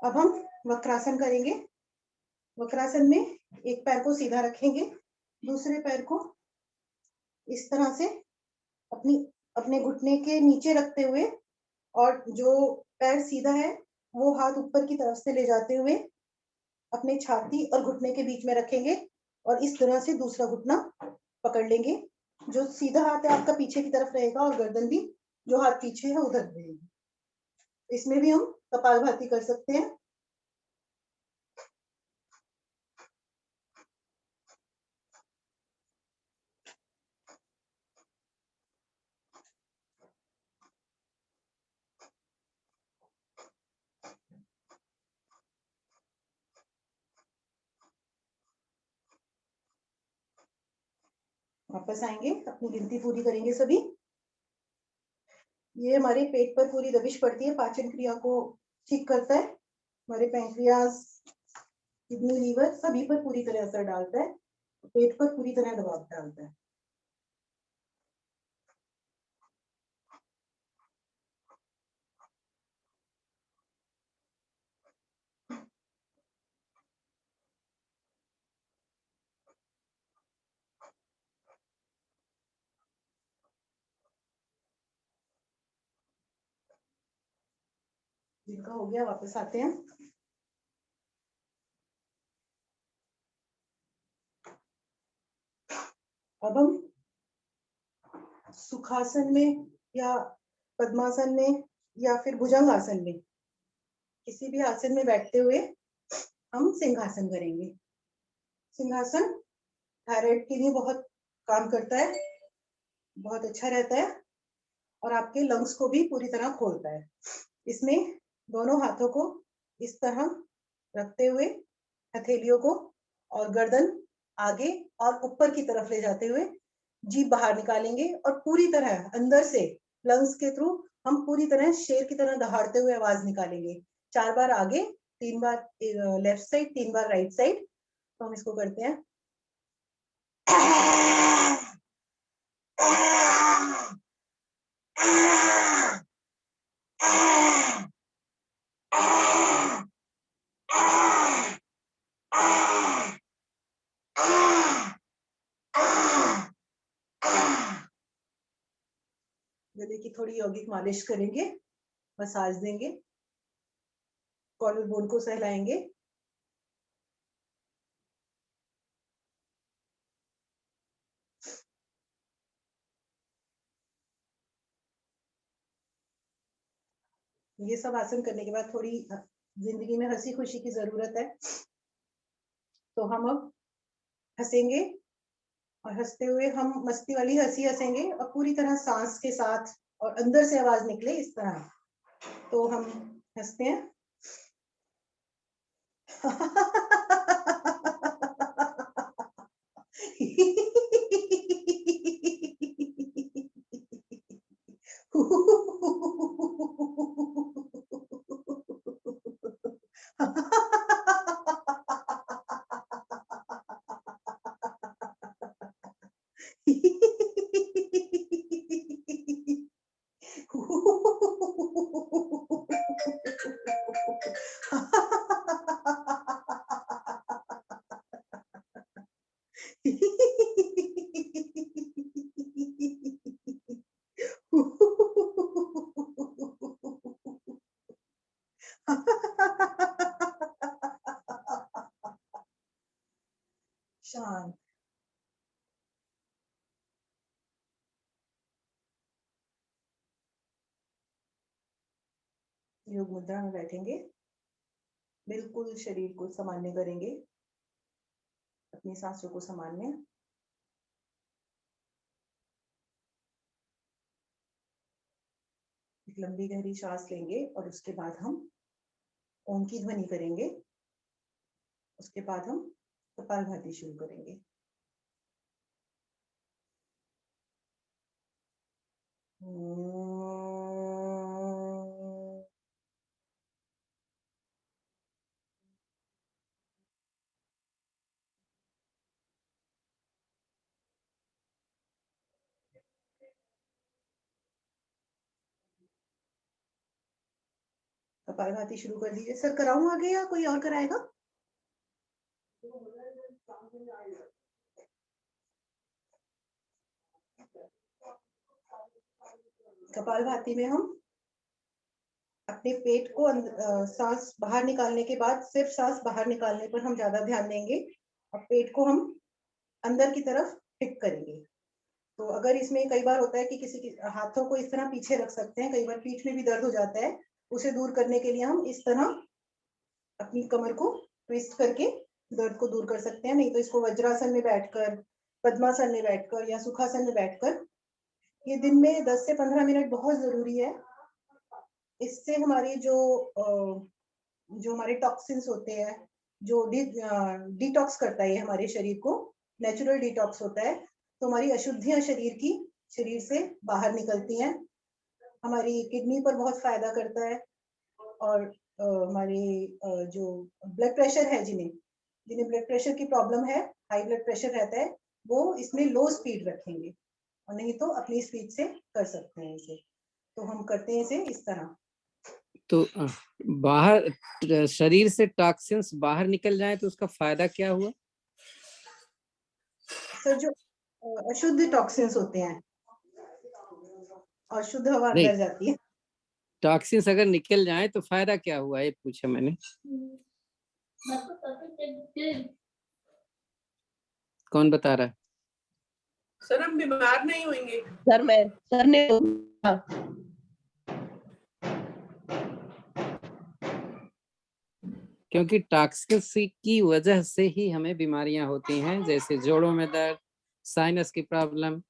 अब हम वक्रासन करेंगे। वक्रासन में एक पैर को सीधा रखेंगे, दूसरे पैर को इस तरह से अपने घुटने के नीचे रखते हुए और जो पैर सीधा है वो हाथ ऊपर की तरफ से ले जाते हुए अपने छाती और घुटने के बीच में रखेंगे और इस तरह से दूसरा घुटना पकड़ लेंगे। जो सीधा हाथ है आपका पीछे की तरफ रहेगा और गर्दन भी जो हाथ पीछे है उधर रहेगी। इसमें भी हम कपालभाति कर सकते हैं। वापस आएंगे, अपनी गिनती पूरी करेंगे सभी। ये हमारे पेट पर पूरी दबिश पड़ती है, पाचन क्रिया को ठीक करता है, हमारे पैंक्रियाज, किडनी, लीवर सभी पर पूरी तरह असर डालता है, पेट पर पूरी तरह दबाव डालता है। जिनका हो गया वापस आते हैं। अब हम सुखासन में या पद्मासन में या फिर भुजंग आसन में किसी भी आसन में बैठते हुए हम सिंहासन करेंगे। सिंहासन थायराइड के लिए बहुत काम करता है, बहुत अच्छा रहता है और आपके लंग्स को भी पूरी तरह खोलता है। इसमें दोनों हाथों को इस तरह रखते हुए हथेलियों को और गर्दन आगे और ऊपर की तरफ ले जाते हुए जीभ बाहर निकालेंगे और पूरी तरह अंदर से लंग्स के थ्रू हम पूरी तरह शेर की तरह दहाड़ते हुए आवाज निकालेंगे। 4 बार आगे, 3 बार लेफ्ट साइड, 3 बार राइट साइड। तो हम इसको करते हैं। गले की थोड़ी यौगिक मालिश करेंगे, मसाज देंगे, कॉलर बोन को सहलाएंगे। ये सब आसन करने के बाद थोड़ी जिंदगी में हंसी खुशी की जरूरत है, तो हम अब हंसेंगे और हंसते हुए हम मस्ती वाली हंसी हंसेंगे और पूरी तरह सांस के साथ और अंदर से आवाज निकले इस तरह। तो हम हंसते हैं। शांत। योग मुद्रा में बैठेंगे, बिल्कुल शरीर को सामान्य करेंगे, अपनी सांसों को सामान्य। एक लंबी गहरी सांस लेंगे और उसके बाद हम ओम की ध्वनि करेंगे। उसके बाद हम कपालभाति शुरू करेंगे। कपालभाति शुरू कर दीजिए। सर कराऊं आगे या कोई और कराएगा? कपालभाति में हम अपने पेट को सांस बाहर निकालने के बाद सिर्फ सांस बाहर निकालने पर हम ज्यादा ध्यान देंगे और पेट को हम अंदर की तरफ फिट करेंगे। तो अगर इसमें कई बार होता है कि किसी के हाथों को इस तरह पीछे रख सकते हैं, कई बार पीठ में भी दर्द हो जाता है, उसे दूर करने के लिए हम इस तरह अपनी कमर को ट्विस्ट करके दर्द को दूर कर सकते हैं। नहीं तो इसको वज्रासन में बैठकर, पद्मासन में बैठकर या सुखासन में बैठकर, ये दिन में 10 से 15 मिनट बहुत जरूरी है। इससे हमारी जो हमारे टॉक्सिन्स होते हैं, जो डिटॉक्स करता है ये हमारे शरीर को, नेचुरल डिटॉक्स होता है। तो हमारी अशुद्धियां शरीर से बाहर निकलती हैं, हमारी किडनी पर बहुत फायदा करता है। और हमारी जो ब्लड प्रेशर है, जिन्हें ब्लड प्रेशर की प्रॉब्लम है, हाई ब्लड प्रेशर रहता है, वो इसमें लो स्पीड रखेंगे और नहीं तो अपनी स्पीड से कर सकते हैं इसे। तो हम करते हैं इसे इस तरह। तो बाहर शरीर से टॉक्सिन्स बाहर निकल जाए तो उसका फायदा क्या हुआ? सर जो अशुद्ध टॉक्सिन्स होते हैं और शुद्ध हवा नहीं, अंदर जाती है। टॉक्सिन्स अगर निकल जाए तो फायदा क्या हुआ, ये पूछा मैंने। कौन बता रहा है? सर हम बीमार नहीं होंगे। सर ने क्योंकि टॉक्सिन्स की वजह से ही हमें बीमारियां होती हैं, जैसे जोड़ों में दर्द, साइनस की प्रॉब्लम,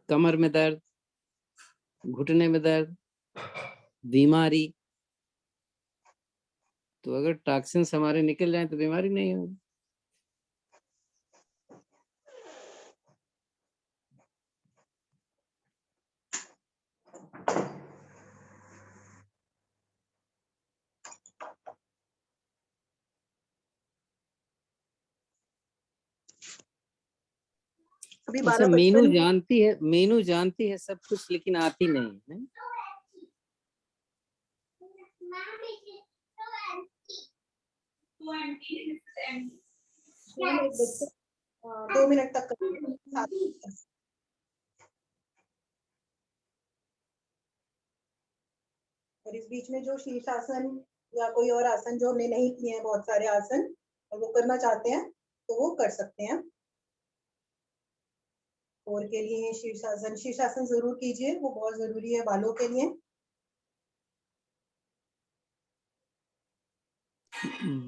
कमर में दर्द, घुटने में दर्द, बीमारी, तो अगर टॉक्सिन्स हमारे निकल जाए तो बीमारी नहीं होगी। अभी अच्छा, 12:55। मीनू जानती है सब कुछ लेकिन आती नहीं है। 2 मिनट तक करेंगे। और इस बीच में जो शीर्षासन या कोई और आसन जो हमने नहीं किए हैं, बहुत सारे आसन, और वो करना चाहते हैं तो वो कर सकते हैं। और के लिए शीर्षासन जरूर कीजिए, वो बहुत जरूरी है बालों के लिए।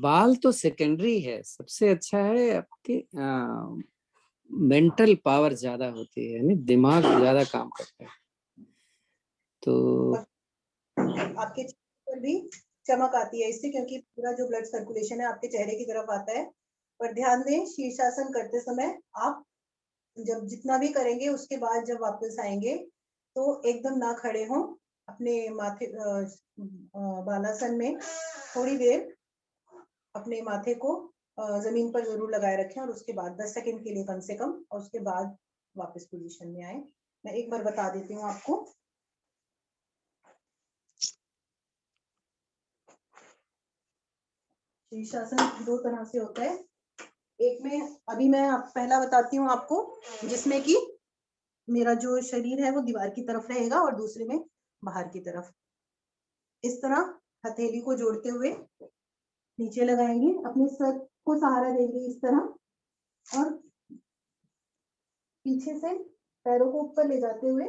बाल तो सेकेंडरी है, सबसे अच्छा है आपके मेंटल पावर ज्यादा होती है, यानी दिमाग ज्यादा काम करता है। तो आपके चेहरे पर भी चमक आती है इससे, क्योंकि पूरा जो ब्लड सर्कुलेशन है आपके चेहरे की तरफ आता है। पर ध्यान दें, शीर्षासन करते समय आप जब जितना भी करेंगे उसके बाद जब वापस आएंगे तो एकदम ना खड़े हों। अपने माथे बालासन में थोड़ी देर अपने माथे को जमीन पर जरूर लगाए रखें, और उसके बाद 10 सेकंड के लिए कम से कम, और उसके बाद वापस पोजीशन में आए। मैं एक बार बता देती हूँ आपको। शीर्षासन 2 तरह से होता है। एक में अभी मैं पहला बताती हूँ आपको, जिसमें कि मेरा जो शरीर है वो दीवार की तरफ रहेगा और दूसरे में बाहर की तरफ। इस तरह हथेली को जोड़ते हुए नीचे लगाएंगे, अपने सर को सहारा देंगे इस तरह, और पीछे से पैरों को ऊपर ले जाते हुए,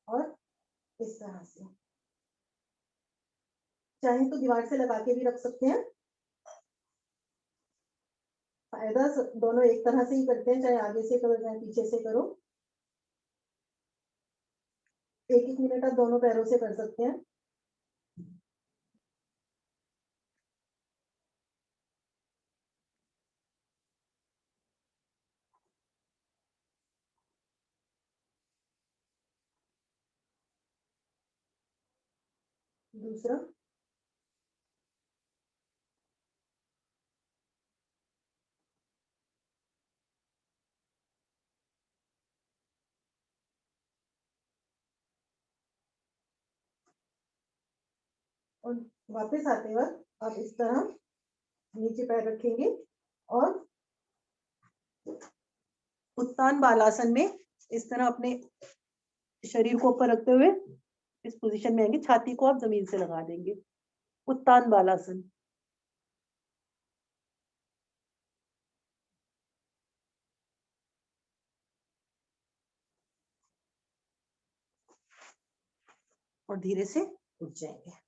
और इस तरह से चाहे तो दीवार से लगा के भी रख सकते हैं। फायदा दोनों एक तरह से ही करते हैं, चाहे आगे से करो चाहे पीछे से करो। 1-1 मिनट आप दोनों पैरों से कर सकते हैं। दूसरा, और वापस आते वक्त आप इस तरह नीचे पैर रखेंगे और उत्तान बालासन में इस तरह अपने शरीर को ऊपर रखते हुए इस पोजीशन में आएंगे, छाती को आप जमीन से लगा देंगे। उत्तान बालासन। और धीरे से उठ जाएंगे।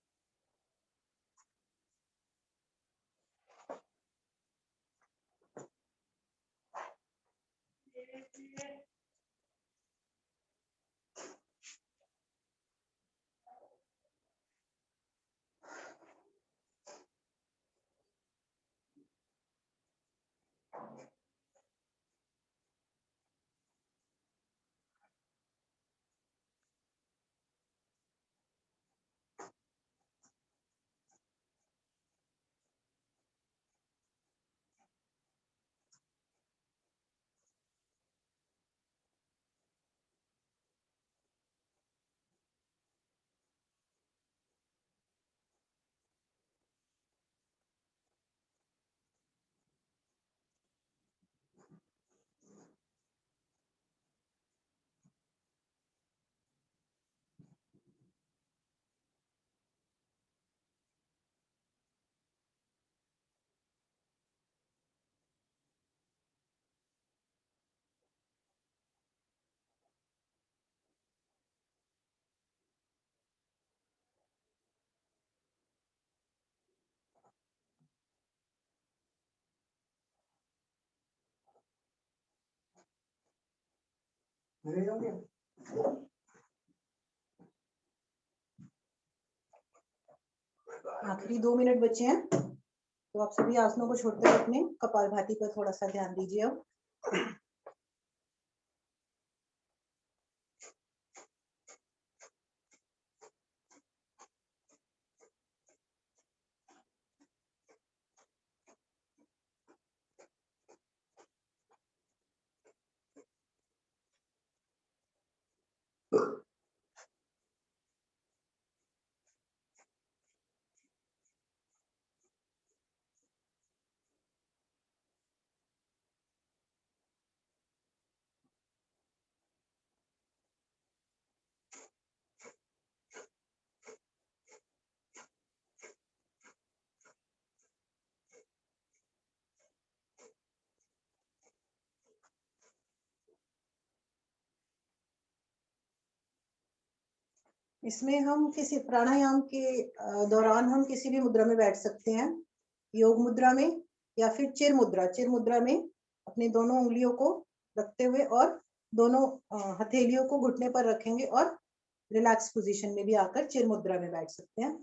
आखिरी 2 मिनट बचे हैं, तो आप सभी आसनों को छोड़ते हुए अपने कपालभाति पर थोड़ा सा ध्यान दीजिए अब। इसमें हम किसी प्राणायाम के दौरान हम किसी भी मुद्रा में बैठ सकते हैं, योग मुद्रा में या फिर चिर मुद्रा। चिर मुद्रा में अपने दोनों उंगलियों को रखते हुए और दोनों हथेलियों को घुटने पर रखेंगे और रिलैक्स पोजीशन में भी आकर चिर मुद्रा में बैठ सकते हैं।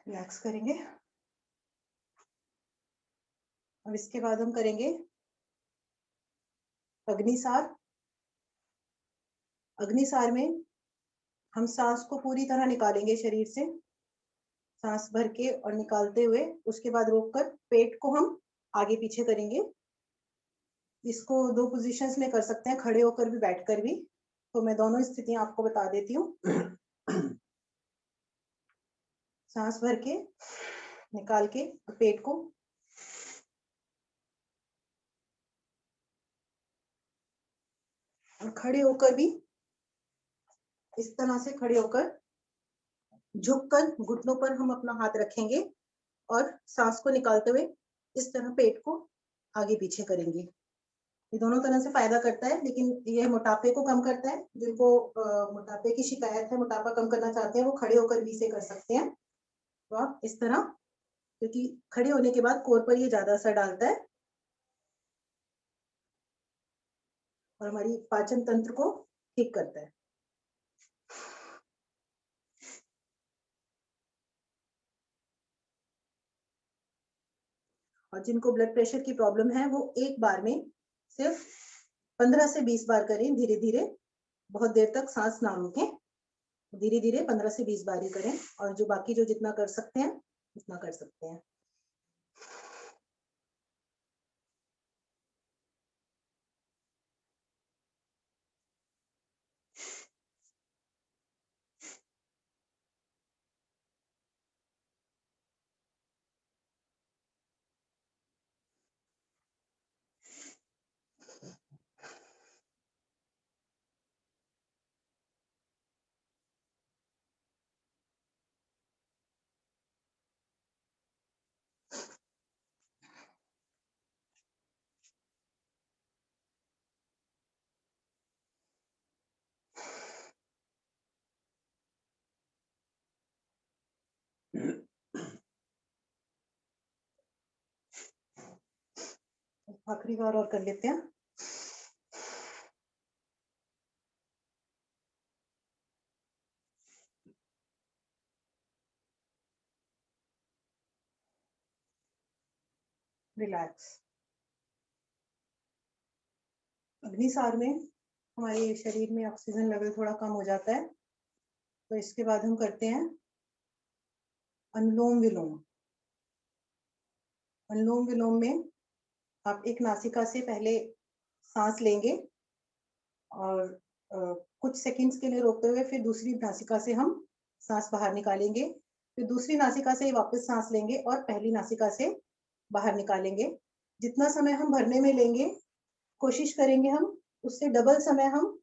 रिलैक्स करेंगे। अब इसके बाद हम करेंगे अग्निसार। अग्निसार में हम सांस को पूरी तरह निकालेंगे शरीर से, सांस भर के और निकालते हुए, उसके बाद रोककर पेट को हम आगे पीछे करेंगे। इसको 2 पोजीशंस में कर सकते हैं, खड़े होकर भी बैठकर भी, तो मैं दोनों स्थितियां आपको बता देती हूँ। सांस भर के निकाल के पेट को, और खड़े होकर भी इस तरह से खड़े होकर झुककर घुटनों पर हम अपना हाथ रखेंगे और सांस को निकालते हुए इस तरह पेट को आगे पीछे करेंगे। ये दोनों तरह से फायदा करता है, लेकिन ये मोटापे को कम करता है। जिनको मोटापे की शिकायत है, मोटापा कम करना चाहते हैं, वो खड़े होकर भी इसे कर सकते हैं। तो आप इस तरह, क्योंकि खड़े होने के बाद कोर पर ये ज्यादा असर डालता है और हमारी पाचन तंत्र को ठीक करता है। और जिनको ब्लड प्रेशर की प्रॉब्लम है, वो एक बार में सिर्फ 15 से 20 बार करें, धीरे धीरे, बहुत देर तक सांस ना रोकें, धीरे धीरे 15 से 20 बार ही करें। और जो बाकी जो जितना कर सकते हैं उतना कर सकते हैं। आखिरी बार और कर लेते हैं। रिलैक्स। अग्निसार में हमारे शरीर में ऑक्सीजन लेवल थोड़ा कम हो जाता है, तो इसके बाद हम करते हैं अनुलोम विलोम। अनुलोम विलोम में आप एक नासिका से पहले सांस लेंगे और कुछ सेकंड्स के लिए रोकते हुए फिर दूसरी नासिका से हम सांस बाहर निकालेंगे, फिर दूसरी नासिका से वापस सांस लेंगे और पहली नासिका से बाहर निकालेंगे। जितना समय हम भरने में लेंगे कोशिश करेंगे हम उससे डबल समय हम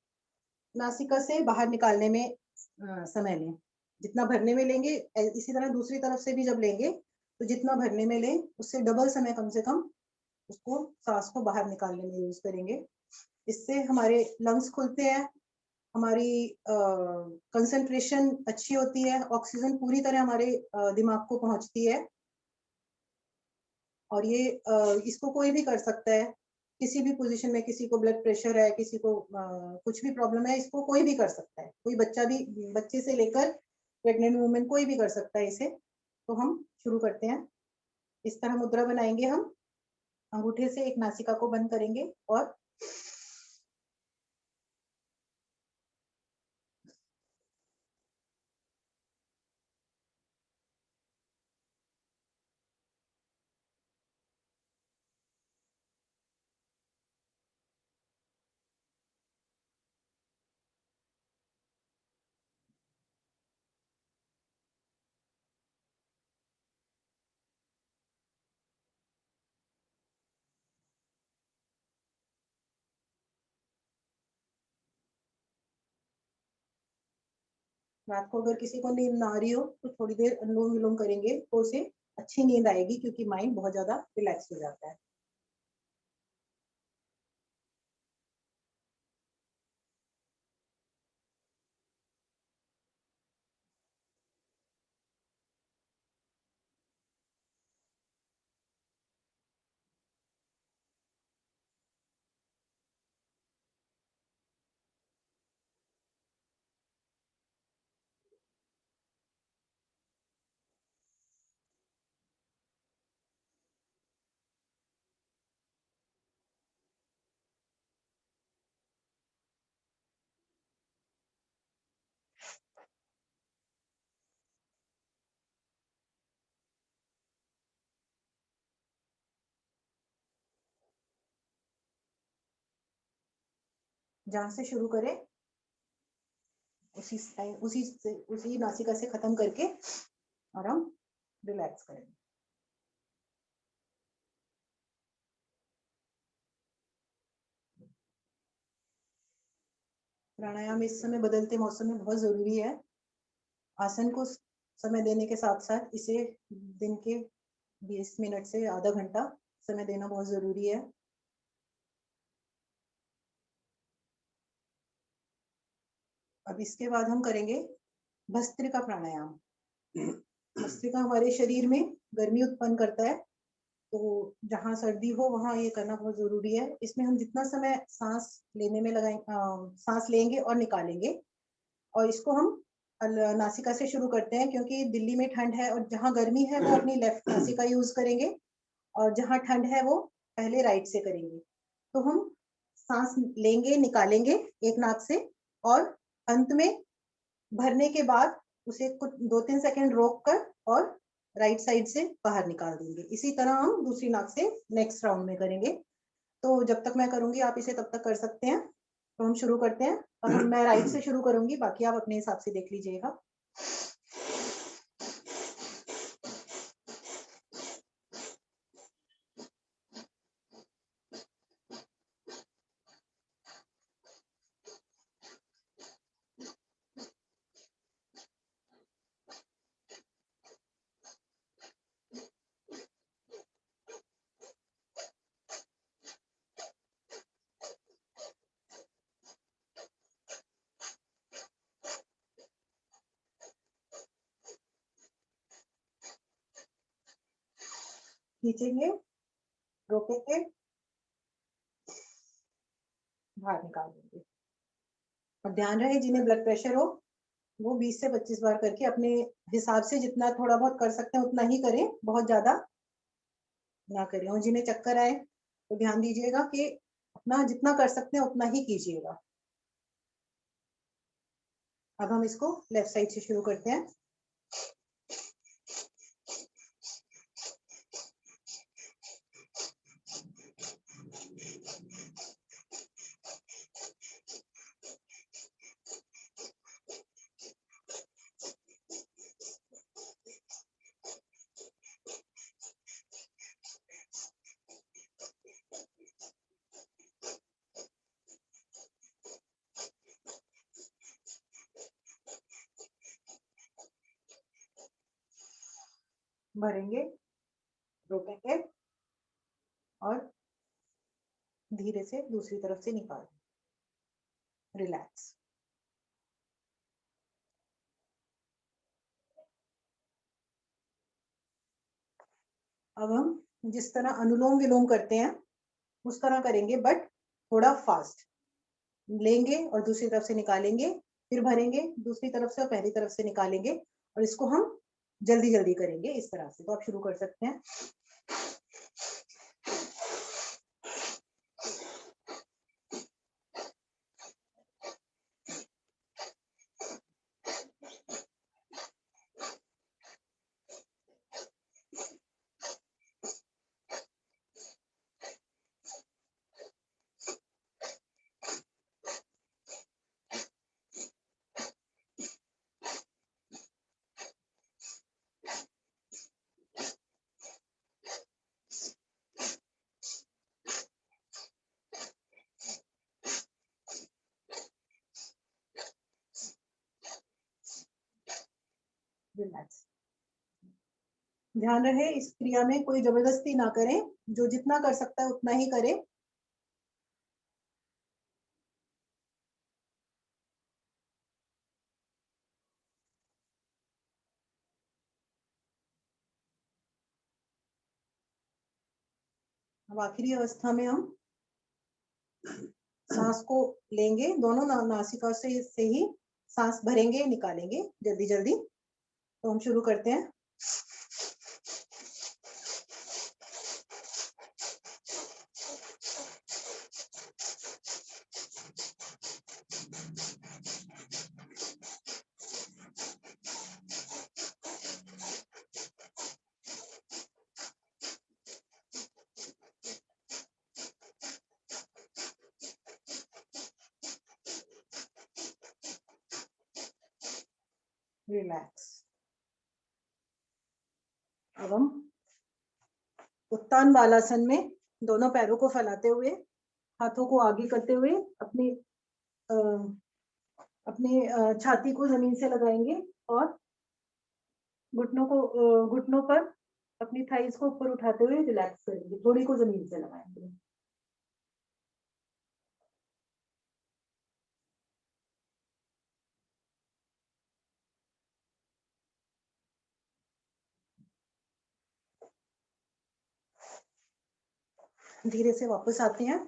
नासिका से बाहर निकालने में समय लें। जितना भरने में लेंगे इसी तरह दूसरी तरफ से भी जब लेंगे तो जितना भरने में लें उससे डबल समय कम से कम उसको सांस को बाहर निकालने में यूज करेंगे। इससे हमारे लंग्स खुलते हैं, हमारी कंसंट्रेशन अच्छी होती है, ऑक्सीजन पूरी तरह हमारे दिमाग को पहुंचती है। और ये इसको कोई भी कर सकता है किसी भी पोजीशन में। किसी को ब्लड प्रेशर है, किसी को कुछ भी प्रॉब्लम है, इसको कोई भी कर सकता है। कोई बच्चा भी, बच्चे से लेकर प्रेग्नेंट वुमेन कोई भी कर सकता है इसे। तो हम शुरू करते हैं। इस तरह मुद्रा बनाएंगे हम। अंगूठे से एक नासिका को बंद करेंगे और रात को अगर किसी को नींद ना आ रही हो तो थोड़ी देर अनुलोम विलोम करेंगे तो उसे अच्छी नींद आएगी, क्योंकि माइंड बहुत ज्यादा रिलैक्स हो जाता है। जहां से शुरू करें उसी नासिका से खत्म करके और हम रिलैक्स करेंगे। प्राणायाम इस समय बदलते मौसम में बहुत जरूरी है। आसन को समय देने के साथ साथ इसे दिन के 20 मिनट से आधा घंटा समय देना बहुत जरूरी है। अब इसके बाद हम करेंगे भस्त्रिका प्राणायाम। भस्त्रिका हमारे शरीर में गर्मी उत्पन्न करता है, तो जहाँ सर्दी हो वहां ये करना बहुत जरूरी है। इसमें हम जितना समय सांस लेने में सांस लेंगे और निकालेंगे, और इसको हम नासिका से शुरू करते हैं, क्योंकि दिल्ली में ठंड है और जहाँ गर्मी है वो अपनी लेफ्ट नासिका यूज करेंगे, और जहाँ ठंड है वो पहले राइट से करेंगे। तो हम सांस लेंगे, निकालेंगे एक नाक से, और अंत में भरने के बाद उसे कुछ 2-3 सेकंड रोक कर और राइट साइड से बाहर निकाल देंगे। इसी तरह हम दूसरी नाक से नेक्स्ट राउंड में करेंगे। तो जब तक मैं करूंगी आप इसे तब तक कर सकते हैं। तो हम शुरू करते हैं। अब मैं राइट से शुरू करूंगी, बाकी आप अपने हिसाब से देख लीजिएगा। खींचेंगे, रोकेंगे, बाहर निकाल देंगे। और ध्यान रहे जिन्हें ब्लड प्रेशर हो वो 20 से 25 बार करके अपने हिसाब से जितना थोड़ा बहुत कर सकते हैं उतना ही करें, बहुत ज्यादा ना करें। और जिन्हें चक्कर आए तो ध्यान दीजिएगा कि अपना जितना कर सकते हैं उतना ही कीजिएगा। अब हम इसको लेफ्ट साइड से शुरू करते हैं। भरेंगे, रोकेंगे और धीरे से दूसरी तरफ से निकाल, रिलैक्स। अब हम जिस तरह अनुलोम विलोम करते हैं उस तरह करेंगे, बट थोड़ा फास्ट। लेंगे और दूसरी तरफ से निकालेंगे, फिर भरेंगे दूसरी तरफ से और पहली तरफ से निकालेंगे, और इसको हम जल्दी जल्दी करेंगे इस तरह से। तो आप शुरू कर सकते हैं। रिलैक्स। ध्यान रहे इस क्रिया में कोई जबरदस्ती ना करें, जो जितना कर सकता है उतना ही करे। अब आखिरी अवस्था में हम सांस को लेंगे, दोनों नासिका से ही सांस भरेंगे, निकालेंगे जल्दी जल्दी। तो हम शुरू करते हैं। रिलैक्स। अब हम उत्तान बालासन में दोनों पैरों को फैलाते हुए, हाथों को आगे करते हुए अपनी छाती को जमीन से लगाएंगे और घुटनों पर अपनी थाइस को ऊपर उठाते हुए रिलैक्स करेंगे, थोड़ी को जमीन से लगाएंगे। धीरे से वापस आते हैं।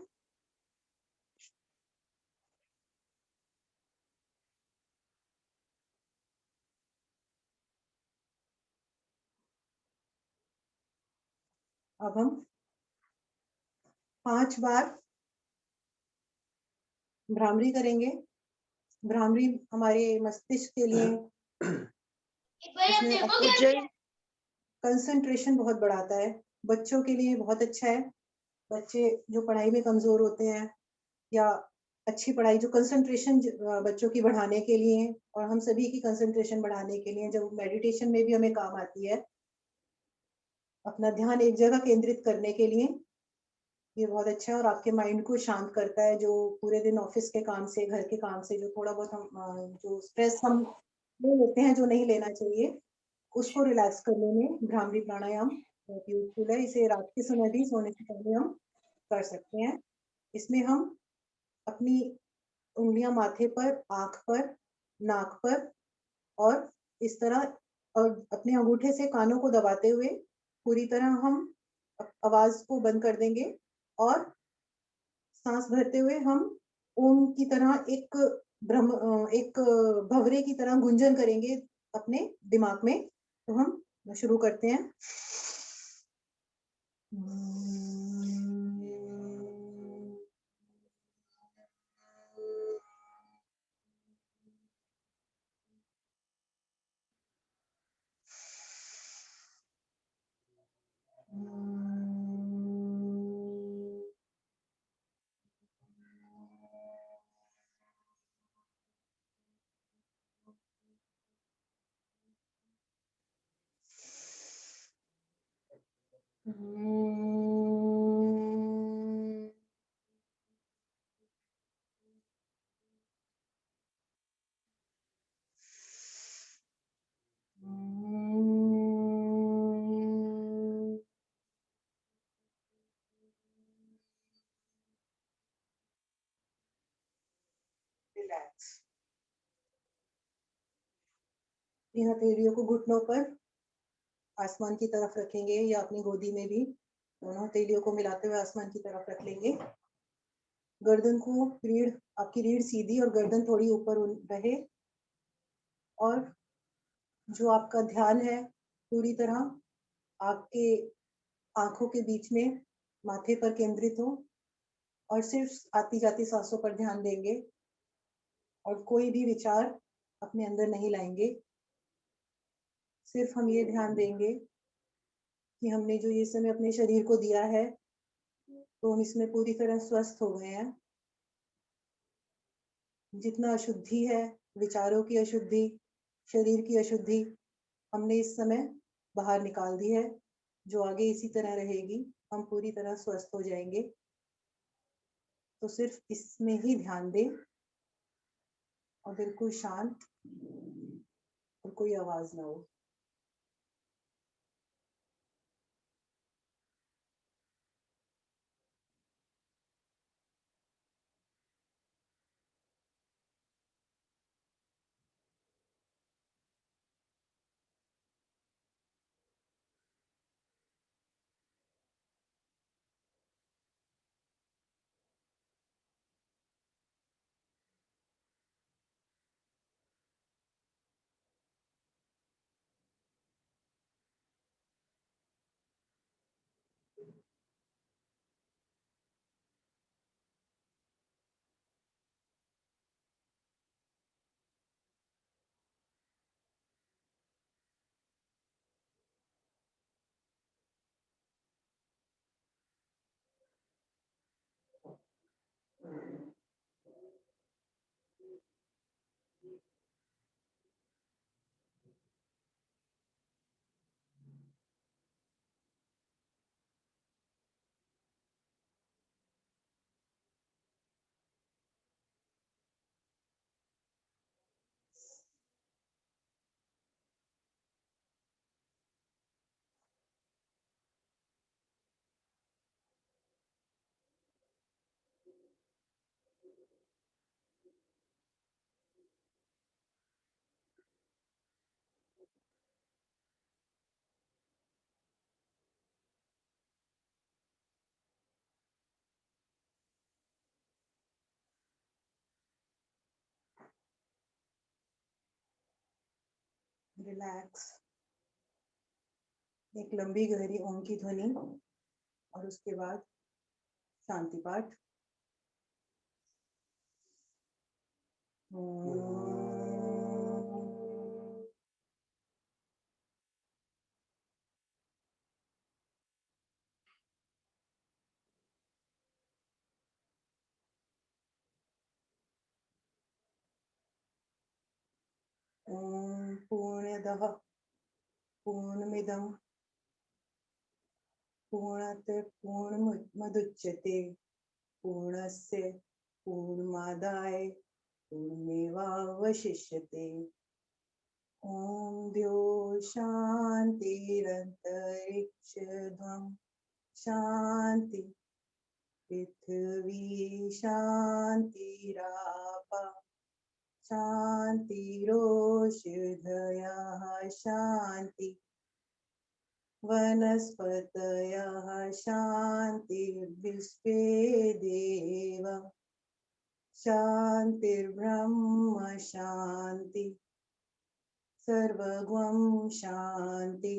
अब हम 5 बार भ्रामरी करेंगे। भ्रामरी हमारे मस्तिष्क के लिए कंसंट्रेशन बहुत बढ़ाता है, बच्चों के लिए बहुत अच्छा है। बच्चे जो पढ़ाई में कमजोर होते हैं या अच्छी पढ़ाई, जो कंसंट्रेशन बच्चों की बढ़ाने के लिए और हम सभी की कंसंट्रेशन बढ़ाने के लिए, जब मेडिटेशन में भी हमें काम आती है, अपना ध्यान एक जगह केंद्रित करने के लिए ये बहुत अच्छा है। और आपके माइंड को शांत करता है, जो पूरे दिन ऑफिस के काम से, घर के काम से जो थोड़ा बहुत हम जो स्ट्रेस हम ले लेते हैं जो नहीं लेना चाहिए, उसको रिलैक्स करने में भ्रामरी प्राणायाम बहुत यूजफुल है। इसे रात के समय भी सोने से पहले हम कर सकते हैं। इसमें हम अपनी उंगलियां माथे पर, आंख पर, नाक पर और इस तरह, और अपने अंगूठे से कानों को दबाते हुए पूरी तरह हम आवाज को बंद कर देंगे और सांस भरते हुए हम ओम की तरह एक भंवरे की तरह गुंजन करेंगे अपने दिमाग में। तो हम शुरू करते हैं। अपनी हथेलियों को घुटनों पर आसमान की तरफ रखेंगे या अपनी गोदी में भी दोनों हथेलियों को मिलाते हुए आसमान की तरफ रख लेंगे। गर्दन को आपकी रीढ़ सीधी और गर्दन थोड़ी ऊपर रहे और जो आपका ध्यान है पूरी तरह आपके आंखों के बीच में माथे पर केंद्रित हो और सिर्फ आती जाती सांसों पर ध्यान देंगे और कोई भी विचार अपने अंदर नहीं लाएंगे। सिर्फ हम ये ध्यान देंगे कि हमने जो ये समय अपने शरीर को दिया है तो हम इसमें पूरी तरह स्वस्थ हो गए हैं। जितना अशुद्धि है, विचारों की अशुद्धि, शरीर की अशुद्धि, हमने इस समय बाहर निकाल दी है। जो आगे इसी तरह रहेगी, हम पूरी तरह स्वस्थ हो जाएंगे। तो सिर्फ इसमें ही ध्यान दें और बिल्कुल शांत और कोई आवाज ना हो। रिलैक्स। एक लंबी गहरी ओम की ध्वनि और उसके बाद शांति पाठ। ओम पूर्णमदः पूर्णमिदं पूर्णात् पूर्णमुदच्यते पूर्णस्य पूर्णमादाय पूर्णमेवावशिष्यते। ओम द्यो शान्तिरन्तरिक्षध्वं शान्ति पृथ्वी शान्तिरापः शान्तिरोषधयः शान्ति वनस्पतयः शान्तिर्विश्वे देव शान्तिर्ब्रह्म शान्ति सर्वगं शान्ति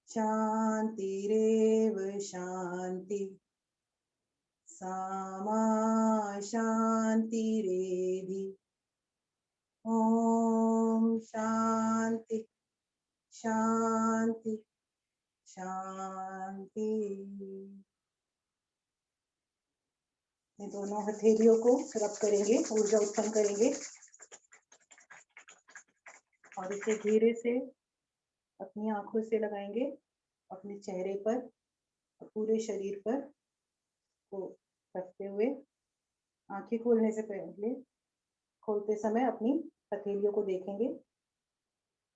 शान्तिरेव शान्ति सामा शान्तिरेधि। ओम शांति शांति शांति। ये दोनों हथेलियों को रब करेंगे, ऊर्जा उत्पन्न करेंगे और इसे धीरे से अपनी आंखों से लगाएंगे अपने चेहरे पर और पूरे शरीर पर को रखते हुए। आंखें खोलने से पहले, खोलते समय अपनी हथेलियों को देखेंगे